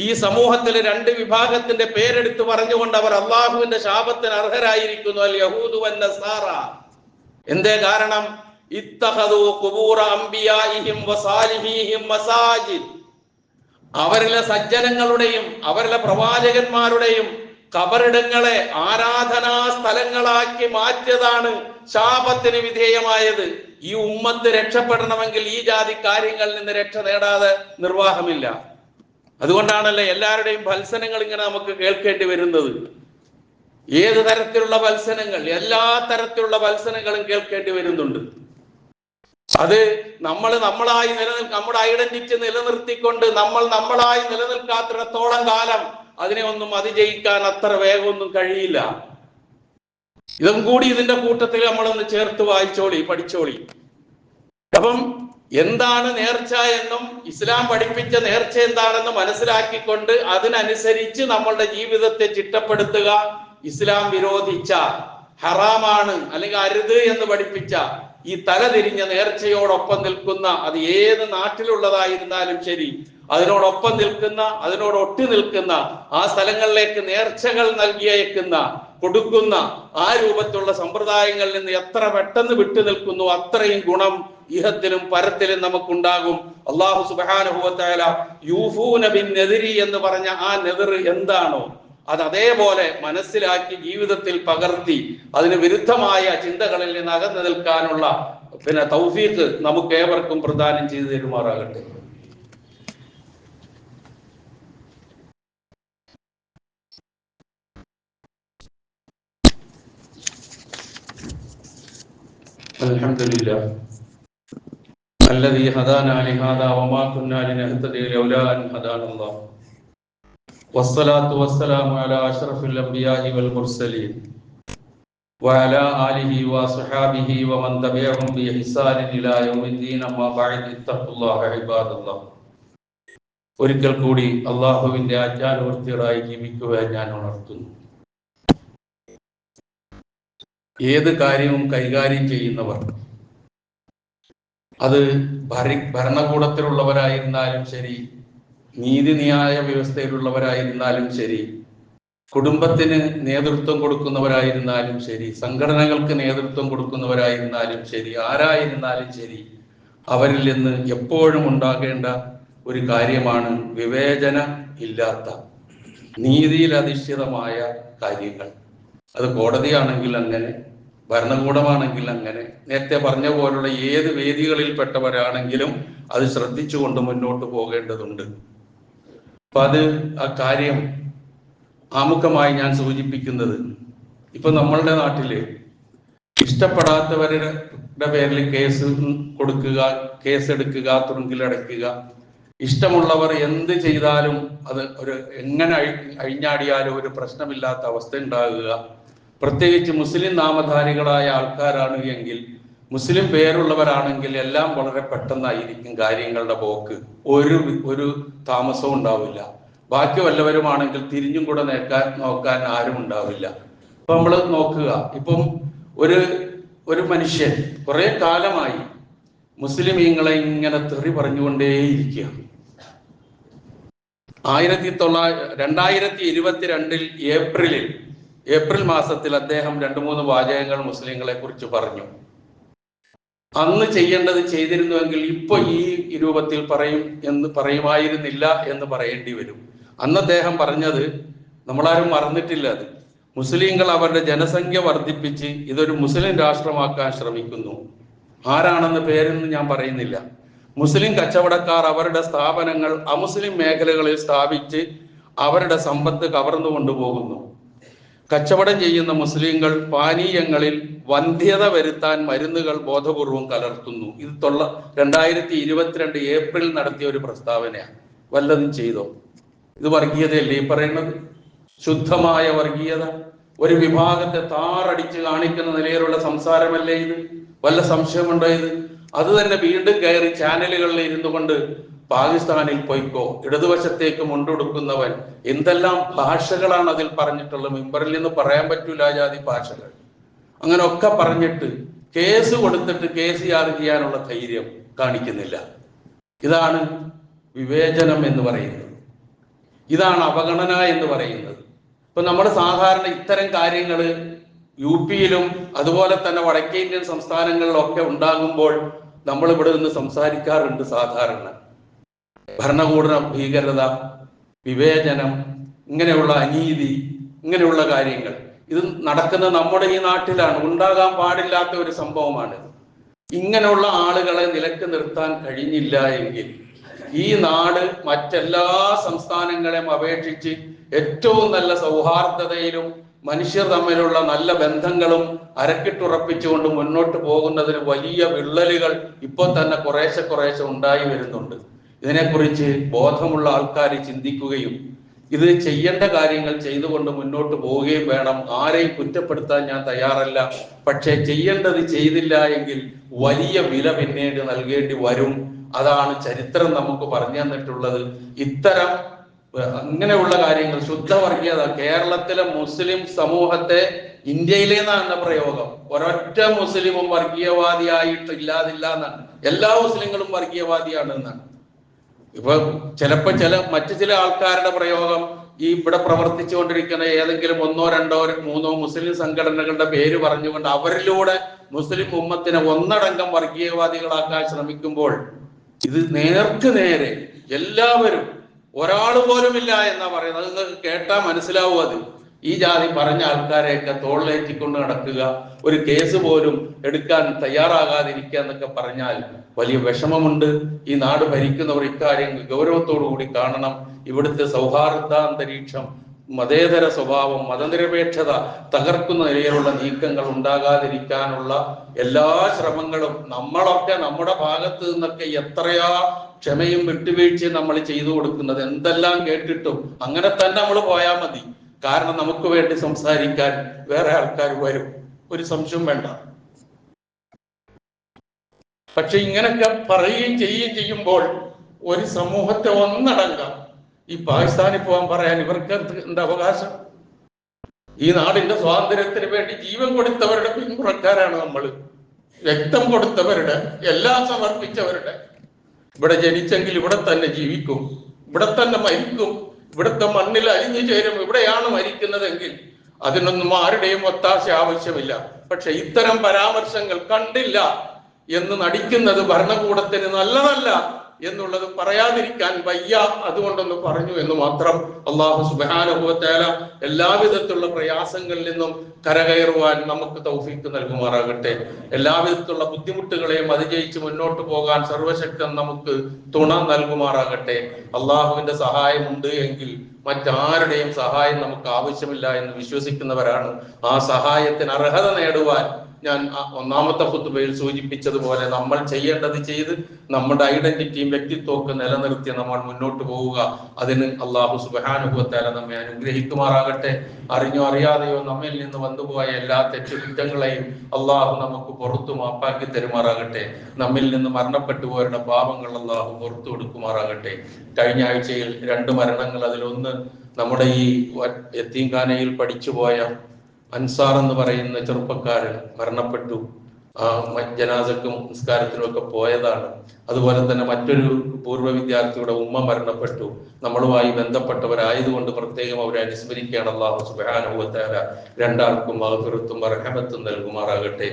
ഈ സമൂഹത്തിലെ 2 വിഭാഗത്തിന്റെ പേരെടുത്ത് പറഞ്ഞുകൊണ്ട് അവർ അള്ളാഹുവിന്റെ ശാപത്തിന് അർഹരായിരിക്കുന്നു, അൽ യഹൂദു വൻ നസാറ. എന്തേ കാരണം? ഇത്തഖദു ഖുബൂറ അംബിയാഇഹിം വസാലിഹീഹിം മസാജിദ്, അവരിലെ സജ്ജനങ്ങളുടെയും അവരിലെ പ്രവാചകന്മാരുടെയും ഖബറിടങ്ങളെ ആരാധനാ സ്ഥലങ്ങളാക്കി മാറ്റിയതാണ് ശാപത്തിന് വിധേയമായത്. ഈ ഉമ്മത്ത് രക്ഷപ്പെടണമെങ്കിൽ ഈ ജാതി കാര്യങ്ങളിൽ നിന്ന് രക്ഷ നേടാതെ നിർവാഹമില്ല. അതുകൊണ്ടാണല്ലോ എല്ലാവരുടെയും ഭത്സനങ്ങൾ ഇങ്ങനെ നമുക്ക് കേൾക്കേണ്ടി വരുന്നത്. ഏത് തരത്തിലുള്ള ഭത്സനങ്ങൾ, എല്ലാ തരത്തിലുള്ള ഭത്സനങ്ങളും കേൾക്കേണ്ടി വരുന്നുണ്ട്. അത് നമ്മളായി നമ്മുടെ ഐഡന്റിറ്റി നിലനിർത്തിക്കൊണ്ട് നമ്മളായി നിലനിൽക്കാത്തിടത്തോളം കാലം അതിനെ ഒന്നും അതിജയിക്കാൻ അത്ര വേഗമൊന്നും കഴിയില്ല. ഇതും കൂടി ഇതിന്റെ കൂട്ടത്തിൽ നമ്മളൊന്ന് ചേർത്ത് വായിച്ചോളി, പഠിച്ചോളി. അപ്പം എന്താണ് നേർച്ച എന്നും ഇസ്ലാം പഠിപ്പിച്ച നേർച്ച എന്താണെന്ന് മനസ്സിലാക്കിക്കൊണ്ട് അതിനനുസരിച്ച് നമ്മളുടെ ജീവിതത്തെ ചിട്ടപ്പെടുത്തുക. ഇസ്ലാം വിരോധിച്ച, ഹറാമാണ് അല്ലെങ്കിൽ അരുത് എന്ന് പഠിപ്പിച്ച ഈ തലതിരിഞ്ഞ നേർച്ചയോടൊപ്പം നിൽക്കുന്ന, അത് ഏത് നാട്ടിലുള്ളതായിരുന്നാലും ശരി, അതിനോടൊപ്പം നിൽക്കുന്ന, അതിനോട് ഒട്ടി നിൽക്കുന്ന, ആ സ്ഥലങ്ങളിലേക്ക് നേർച്ചകൾ നൽകിയേക്കുന്ന, കൊടുക്കുന്ന ആ രൂപത്തിലുള്ള സമ്പ്രദായങ്ങളിൽ നിന്ന് എത്ര പെട്ടെന്ന് വിട്ടു നിൽക്കുന്നു അത്രയും ഗുണം ഇഹത്തിലും പരത്തിലും നമുക്കുണ്ടാകും. അല്ലാഹു സുബ്ഹാനഹു വ തആല യൂഫൂന ബിൻ നദിരി എന്ന് പറഞ്ഞ ആ നെദർ എന്താണോ അത് അതേപോലെ മനസ്സിലാക്കി ജീവിതത്തിൽ പകർത്തി അതിന് വിരുദ്ധമായ ചിന്തകളിൽ നിന്ന് അകന്നു നിൽക്കാനുള്ള തൗഫീഖ് നമുക്ക് ഏവർക്കും പ്രദാനം ചെയ്തു തരുമാറാകട്ടെ. അൽഹംദുലില്ലാഹ് الذي هدانا لهذا وما كنا لنهتدي لولا أن هدانا الله والصلاة والسلام على أشرف الأنبياء والمرسلين وعلى آله وصحابه ومن تبعهم بإحسان إلى يوم الدين أما بعد اتقوا الله عباد الله. ഒരിക്കൽ കൂടി അള്ളാഹുവിന്റെ ആജ്ഞാനുവർത്തികളായി ജീവിക്കുവാൻ ഞാൻ ഉണർത്തുന്നു. ഏത് കാര്യവും കൈകാര്യം ചെയ്യുന്നവർ, അത് ഭരണകൂടത്തിലുള്ളവരായിരുന്നാലും ശരി, നീതിന്യായ വ്യവസ്ഥയിലുള്ളവരായിരുന്നാലും ശരി, കുടുംബത്തിന് നേതൃത്വം കൊടുക്കുന്നവരായിരുന്നാലും ശരി, സംഘടനകൾക്ക് നേതൃത്വം കൊടുക്കുന്നവരായിരുന്നാലും ശരി, ആരായിരുന്നാലും ശരി, അവരിൽ നിന്ന് എപ്പോഴും ഉണ്ടാകേണ്ട ഒരു കാര്യമാണ് വിവേചന ഇല്ലാത്ത നീതിയിൽ അധിഷ്ഠിതമായ കാര്യങ്ങൾ. അത് കോടതിയാണെങ്കിൽ അങ്ങനെ, ഭരണകൂടമാണെങ്കിൽ അങ്ങനെ, നേരത്തെ പറഞ്ഞ പോലുള്ള ഏത് വേദികളിൽപ്പെട്ടവരാണെങ്കിലും അത് ശ്രദ്ധിച്ചുകൊണ്ട് മുന്നോട്ട് പോകേണ്ടതുണ്ട്. അപ്പൊ ആ കാര്യം ആമുഖമായി ഞാൻ സൂചിപ്പിക്കുന്നത്, ഇപ്പൊ നമ്മളുടെ നാട്ടില് ഇഷ്ടപ്പെടാത്തവരുടെ പേരിൽ കേസ് കൊടുക്കുക, കേസെടുക്കുക, തുറുങ്കിലടയ്ക്കുക, ഇഷ്ടമുള്ളവർ എന്ത് ചെയ്താലും അത് എങ്ങനെ അഴിഞ്ഞാടിയാലും ഒരു പ്രശ്നമില്ലാത്ത അവസ്ഥ ഉണ്ടാകുക. പ്രത്യേകിച്ച് മുസ്ലിം നാമധാരികളായ ആൾക്കാരാണ് എങ്കിൽ, മുസ്ലിം പേരുള്ളവരാണെങ്കിൽ എല്ലാം വളരെ പെട്ടെന്നായിരിക്കും കാര്യങ്ങളുടെ പോക്ക്, ഒരു താമസവും ഉണ്ടാവില്ല. ബാക്കി വല്ലവരുമാണെങ്കിൽ തിരിഞ്ഞും കൂടെ നോക്കാൻ ആരും ഉണ്ടാവില്ല. ഇപ്പൊ നമ്മൾ നോക്കുക, ഇപ്പം ഒരു മനുഷ്യൻ കുറെ കാലമായി മുസ്ലിമീങ്ങളെ ഇങ്ങനെ തെറി പറഞ്ഞുകൊണ്ടേയിരിക്കുക. 2022 ഏപ്രിൽ മാസത്തിൽ അദ്ദേഹം 2-3 വാചകങ്ങൾ മുസ്ലിങ്ങളെ കുറിച്ച് പറഞ്ഞു. അന്ന് ചെയ്യേണ്ടത് ചെയ്തിരുന്നുവെങ്കിൽ ഇപ്പൊ ഈ രൂപത്തിൽ പറയുമായിരുന്നില്ല എന്ന് പറയേണ്ടി വരും. അന്ന് അദ്ദേഹം പറഞ്ഞത് നമ്മളാരും മറന്നിട്ടില്ല. അത് മുസ്ലിങ്ങൾ അവരുടെ ജനസംഖ്യ വർദ്ധിപ്പിച്ച് ഇതൊരു മുസ്ലിം രാഷ്ട്രമാക്കാൻ ശ്രമിക്കുന്നു. ആരാണെന്ന് പേരൊന്നും ഞാൻ പറയുന്നില്ല. മുസ്ലിം കച്ചവടക്കാർ അവരുടെ സ്ഥാപനങ്ങൾ അമുസ്ലിം മേഖലകളിൽ സ്ഥാപിച്ച് അവരുടെ സമ്പത്ത് കവർന്നു കൊണ്ടുപോകുന്നു. കച്ചവടം ചെയ്യുന്ന മുസ്ലിങ്ങൾ പാനീയങ്ങളിൽ വന്ധ്യത വരുത്താൻ മരുന്നുകൾ ബോധപൂർവം കലർത്തുന്നു. ഇത് 2022 ഏപ്രിൽ നടത്തിയ ഒരു പ്രസ്താവനയാണ്. വല്ലതും ചെയ്തോ? ഇത് വർഗീയതയല്ലേ ഈ പറയുന്നത്? ശുദ്ധമായ വർഗീയത, ഒരു വിഭാഗത്തെ താറടിച്ച് കാണിക്കുന്ന നിലയിലുള്ള സംസാരമല്ലേ ഇത്? വല്ല സംശയമുണ്ടോ ഇത്? അത് തന്നെ വീണ്ടും കയറി ചാനലുകളിൽ ഇരുന്നു കൊണ്ട് പാകിസ്ഥാനിൽ പോയിക്കോ, ഇടതുവശത്തേക്ക് മുണ്ടെടുക്കുന്നവൻ, എന്തെല്ലാം ഭാഷകളാണ് അതിൽ പറഞ്ഞിട്ടുള്ളത്. മിമ്പറിൽ നിന്ന് പറയാൻ പറ്റൂല ജാതി ഭാഷകൾ. അങ്ങനെയൊക്കെ പറഞ്ഞിട്ട് കേസ് കൊടുത്തിട്ട് KCR ചെയ്യാനുള്ള ധൈര്യം കാണിക്കുന്നില്ല. ഇതാണ് വിവേചനം എന്ന് പറയുന്നത്. ഇതാണ് അവഗണന എന്ന് പറയുന്നത്. ഇപ്പൊ നമ്മൾ സാധാരണ ഇത്തരം കാര്യങ്ങൾ UP-യിലും അതുപോലെ തന്നെ വടക്കേ ഇന്ത്യൻ സംസ്ഥാനങ്ങളിലൊക്കെ ഉണ്ടാകുമ്പോൾ നമ്മൾ ഇവിടെ നിന്ന് സംസാരിക്കാറുണ്ട്. സാധാരണ ഭരണകൂട ഭീകരത, വിവേചനം, ഇങ്ങനെയുള്ള അനീതി, ഇങ്ങനെയുള്ള കാര്യങ്ങൾ ഇത് നടക്കുന്നത് നമ്മുടെ ഈ നാട്ടിലാണ്. ഉണ്ടാകാൻ പാടില്ലാത്ത ഒരു സംഭവമാണ്. ഇങ്ങനെയുള്ള ആളുകളെ നിലക്ക് നിർത്താൻ കഴിഞ്ഞില്ല എങ്കിൽ ഈ നാട് മറ്റെല്ലാ സംസ്ഥാനങ്ങളെയും അപേക്ഷിച്ച് ഏറ്റവും നല്ല സൗഹാർദ്ദതയിലും മനുഷ്യർ തമ്മിലുള്ള നല്ല ബന്ധങ്ങളും അരക്കിട്ടുറപ്പിച്ചുകൊണ്ട് മുന്നോട്ട് പോകുന്നതിന് വലിയ വിള്ളലുകൾ ഇപ്പോൾ തന്നെ കുറേശ്ശെ ഉണ്ടായി വരുന്നുണ്ട്. ഇതിനെക്കുറിച്ച് ബോധമുള്ള ആൾക്കാർ ചിന്തിക്കുകയും ഇത് ചെയ്യേണ്ട കാര്യങ്ങൾ ചെയ്തുകൊണ്ട് മുന്നോട്ട് പോവുകയും വേണം. ആരെയും കുറ്റപ്പെടുത്താൻ ഞാൻ തയ്യാറല്ല. പക്ഷെ ചെയ്യേണ്ടത് ചെയ്തില്ല എങ്കിൽ വലിയ വില പിന്നീട് നൽകേണ്ടി വരും. അതാണ് ചരിത്രം നമുക്ക് പറഞ്ഞു തന്നിട്ടുള്ളത്. ഇത്തരം അങ്ങനെയുള്ള കാര്യങ്ങൾ, ശുദ്ധവർഗീയത, കേരളത്തിലെ മുസ്ലിം സമൂഹത്തെ, ഇന്ത്യയിലേന്നാണ് പ്രയോഗം, ഒരൊറ്റ മുസ്ലിമും വർഗീയവാദിയായിട്ടില്ലാതില്ല എന്നാണ്. എല്ലാ മുസ്ലിങ്ങളും വർഗീയവാദിയാണ് എന്നാണ്. ഇപ്പൊ ചിലപ്പോ മറ്റു ചില ആൾക്കാരുടെ പ്രയോഗം ഈ ഇവിടെ പ്രവർത്തിച്ചുകൊണ്ടിരിക്കുന്ന ഏതെങ്കിലും 1, 2, 3 മുസ്ലിം സംഘടനകളുടെ പേര് പറഞ്ഞുകൊണ്ട് അവരിലൂടെ മുസ്ലിം ഉമ്മത്തിനെ ഒന്നടങ്കം വർഗീയവാദികളാക്കാൻ ശ്രമിക്കുമ്പോൾ ഇത് നേർക്ക് നേരെ എല്ലാവരും, ഒരാൾ പോലും ഇല്ല എന്നാ പറയുന്നത്. നിങ്ങൾക്ക് കേട്ടാൽ മനസ്സിലാവും. അത് ഈ ജാതി പറഞ്ഞ ആൾക്കാരെയൊക്കെ തോളിലേറ്റിക്കൊണ്ട് നടക്കുക, ഒരു കേസ് പോലും എടുക്കാൻ തയ്യാറാകാതിരിക്കുക എന്നൊക്കെ പറഞ്ഞാൽ വലിയ വിഷമമുണ്ട്. ഈ നാട് ഭരിക്കുന്നവർ ഇക്കാര്യം ഗൗരവത്തോടു കൂടി കാണണം. ഇവിടുത്തെ സൗഹാർദ്ദാന്തരീക്ഷം, മതേതര സ്വഭാവം, മതനിരപേക്ഷത തകർക്കുന്ന നിലയിലുള്ള നീക്കങ്ങൾ ഉണ്ടാകാതിരിക്കാനുള്ള എല്ലാ ശ്രമങ്ങളും നമ്മളൊക്കെ നമ്മുടെ ഭാഗത്ത് നിന്നൊക്കെ എത്രയാ ക്ഷമയും വിട്ടുവീഴ്ചയും നമ്മൾ ചെയ്തു കൊടുക്കുന്നത്. എന്തെല്ലാം കേട്ടിട്ടും അങ്ങനെ തന്നെ നമ്മൾ പോയാൽ മതി. കാരണം നമുക്ക് വേണ്ടി സംസാരിക്കാൻ വേറെ ആൾക്കാർ വരും, ഒരു സംശയം വേണ്ട. പക്ഷെ ഇങ്ങനൊക്കെ പറയുകയും ചെയ്യുമ്പോൾ ഒരു സമൂഹത്തെ ഒന്നടങ്കം ഈ പാകിസ്ഥാനിൽ പോകാൻ പറയാൻ ഇവർക്ക് എന്താ അവകാശം? ഈ നാടിന്റെ സ്വാതന്ത്ര്യത്തിന് വേണ്ടി ജീവൻ കൊടുത്തവരുടെ പിന്മുറക്കാരാണ് നമ്മൾ, രക്തം കൊടുത്തവരുടെ, എല്ലാം സമർപ്പിച്ചവരുടെ. ഇവിടെ ജനിച്ചെങ്കിൽ ഇവിടെ തന്നെ ജീവിക്കും, ഇവിടെ തന്നെ മരിക്കും, ഇവിടുത്തെ മണ്ണിൽ അലിഞ്ഞു ചേരും. ഇവിടെയാണ് മരിക്കുന്നതെങ്കിൽ അതിനൊന്നും ആരുടെയും ഒത്താശ ആവശ്യമില്ല. പക്ഷെ ഇത്തരം പരാമർശങ്ങൾ കണ്ടില്ല എന്ന് നടിക്കുന്നത് ഭരണകൂടത്തിന് നല്ലതല്ല എന്നുള്ളത് പറയാതിരിക്കാൻ വയ്യ. അതുകൊണ്ടൊന്ന് പറഞ്ഞു എന്ന് മാത്രം. അല്ലാഹു സുബ്ഹാനഹു വ തആല എല്ലാവിധത്തിലുള്ള പ്രയാസങ്ങളിൽ നിന്നും കരകയറുവാൻ നമുക്ക് തൗഫീഖ് നൽകുമാറാകട്ടെ. എല്ലാവിധത്തിലുള്ള ബുദ്ധിമുട്ടുകളെയും അതിജയിച്ച് മുന്നോട്ട് പോകാൻ സർവശക്തൻ നമുക്ക് തുണ നൽകുമാറാകട്ടെ. അള്ളാഹുവിന്റെ സഹായമുണ്ട് എങ്കിൽ മറ്റാരുടെയും സഹായം നമുക്ക് ആവശ്യമില്ല എന്ന് വിശ്വസിക്കുന്നവരാണ്. ആ സഹായത്തിന് അർഹത നേടുവാൻ ഞാൻ ഒന്നാമത്തെ ഖുത്ബയിൽ സൂചിപ്പിച്ചതുപോലെ നമ്മൾ ചെയ്യേണ്ടത് ചെയ്ത് നമ്മുടെ ഐഡന്റിറ്റിയും വ്യക്തിത്വമൊക്കെ നിലനിർത്തി നമ്മൾ മുന്നോട്ട് പോവുക. അതിന് അല്ലാഹു സുബ്ഹാനഹു വ തആല നമ്മെ അനുഗ്രഹിക്കുമാറാകട്ടെ. അറിഞ്ഞോ അറിയാതെയോ നമ്മിൽ നിന്ന് വന്നുപോയ എല്ലാ തെറ്റുകുറ്റങ്ങളെയും അള്ളാഹു നമുക്ക് പുറത്തു മാപ്പാക്കി തരുമാറാകട്ടെ. നമ്മിൽ നിന്ന് മരണപ്പെട്ടു പോയവരുടെ പാപങ്ങൾ അള്ളാഹു പുറത്തു കൊടുക്കുമാറാകട്ടെ. കഴിഞ്ഞ ആഴ്ചയിൽ 2 മരണങ്ങൾ. അതിലൊന്ന് നമ്മുടെ ഈ യത്തീംഖാനയിൽ പഠിച്ചുപോയ അൻസാർ എന്ന് പറയുന്ന ചെറുപ്പക്കാരൻ മരണപ്പെട്ടു. ജനാസക്കും നിസ്കാരത്തിനും ഒക്കെ പോയതാണ്. അതുപോലെ തന്നെ മറ്റൊരു പൂർവ്വ വിദ്യാർത്ഥിയുടെ ഉമ്മ മരണപ്പെട്ടു. നമ്മളുമായി ബന്ധപ്പെട്ടവരായതുകൊണ്ട് പ്രത്യേകം അവരെ അനുസ്മരിക്കുകയാണ്. അല്ലാഹു സുബ്ഹാനഹു വ തആല രണ്ടാൾക്കും മഗ്ഫിറത്തും റഹ്മത്തും നൽകുമാറാകട്ടെ.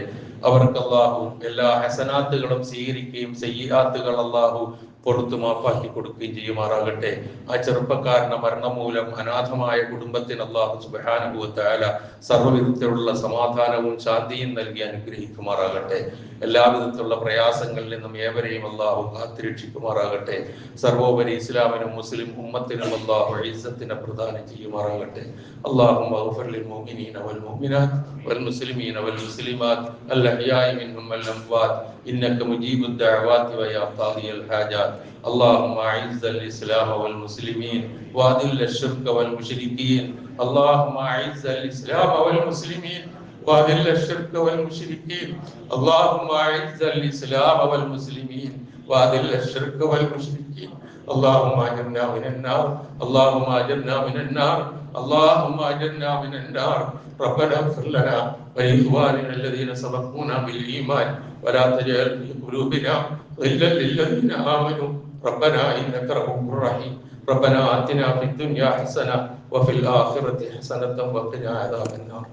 അവർക്ക് അല്ലാഹു എല്ലാ ഹസനാത്തുകളും സ്വീകരിക്കുകയും സയ്യിആത്തുകൾ അല്ലാഹു പുറത്തു മാപ്പാക്കി കൊടുക്കുകയും ചെയ്യുമാറാകട്ടെ. ആ ചെറുപ്പക്കാരന്റെ മരണം മൂലം അനാഥമായ കുടുംബത്തിന് അല്ലാഹു സുബ്ഹാനഹു വ തആല സർവ്വവിധത്തിലുള്ള സമാധാനവും ശാന്തിയും നൽകി അനുഗ്രഹിക്കുമാറാകട്ടെ. എല്ലാവിധത്തിലുള്ള പ്രയാസങ്ങളിൽ നിന്നും ഏവരെയും അല്ലാഹു കാത്തുരക്ഷിക്കുമാറാകട്ടെ. സർവോപരി ഇസ്ലാമിനും മുസ്ലിം ഉമ്മത്തിനും അല്ലാഹു ഇസ്സത്തിനെ പ്രദാനം ചെയ്യുമാറാകട്ടെ. അല്ലാഹുമ്മ ഗ്ഫിർ ലിൽ മുഅ്മിനീന വൽ മുഅ്മിനാത്ത് വൽ മുസ്ലിമീന വൽ മുസ്ലിമാത്ത് അൽ അഹ്യാഇ മിൻഹും വൽ അംവാത്ത് ഇന്നക മുജീബുദ് ദഅവാതി വ യാ ഖാദിയൽ ഹാജാത്ത്. اللهم أعز الإسلام والمسلمين وأذل الشرك والمشركين. اللهم أعز الإسلام والمسلمين وأذل الشرك والمشركين. اللهم أعز الإسلام والمسلمين وأذل الشرك والمشركين. اللهم أجرنا من النار. اللهم أجرنا من النار. اللهم أجرنا من النار. ربنا اغفر لنا ولإخواننا الذين سبقونا بالإيمان ولا تجعل في قلوبنا غلا للذين آمنوا ربنا إنك رؤوف رحيم. ربنا آتنا في الدنيا حسنة وفي الآخرة حسنة وقنا عذاب النار.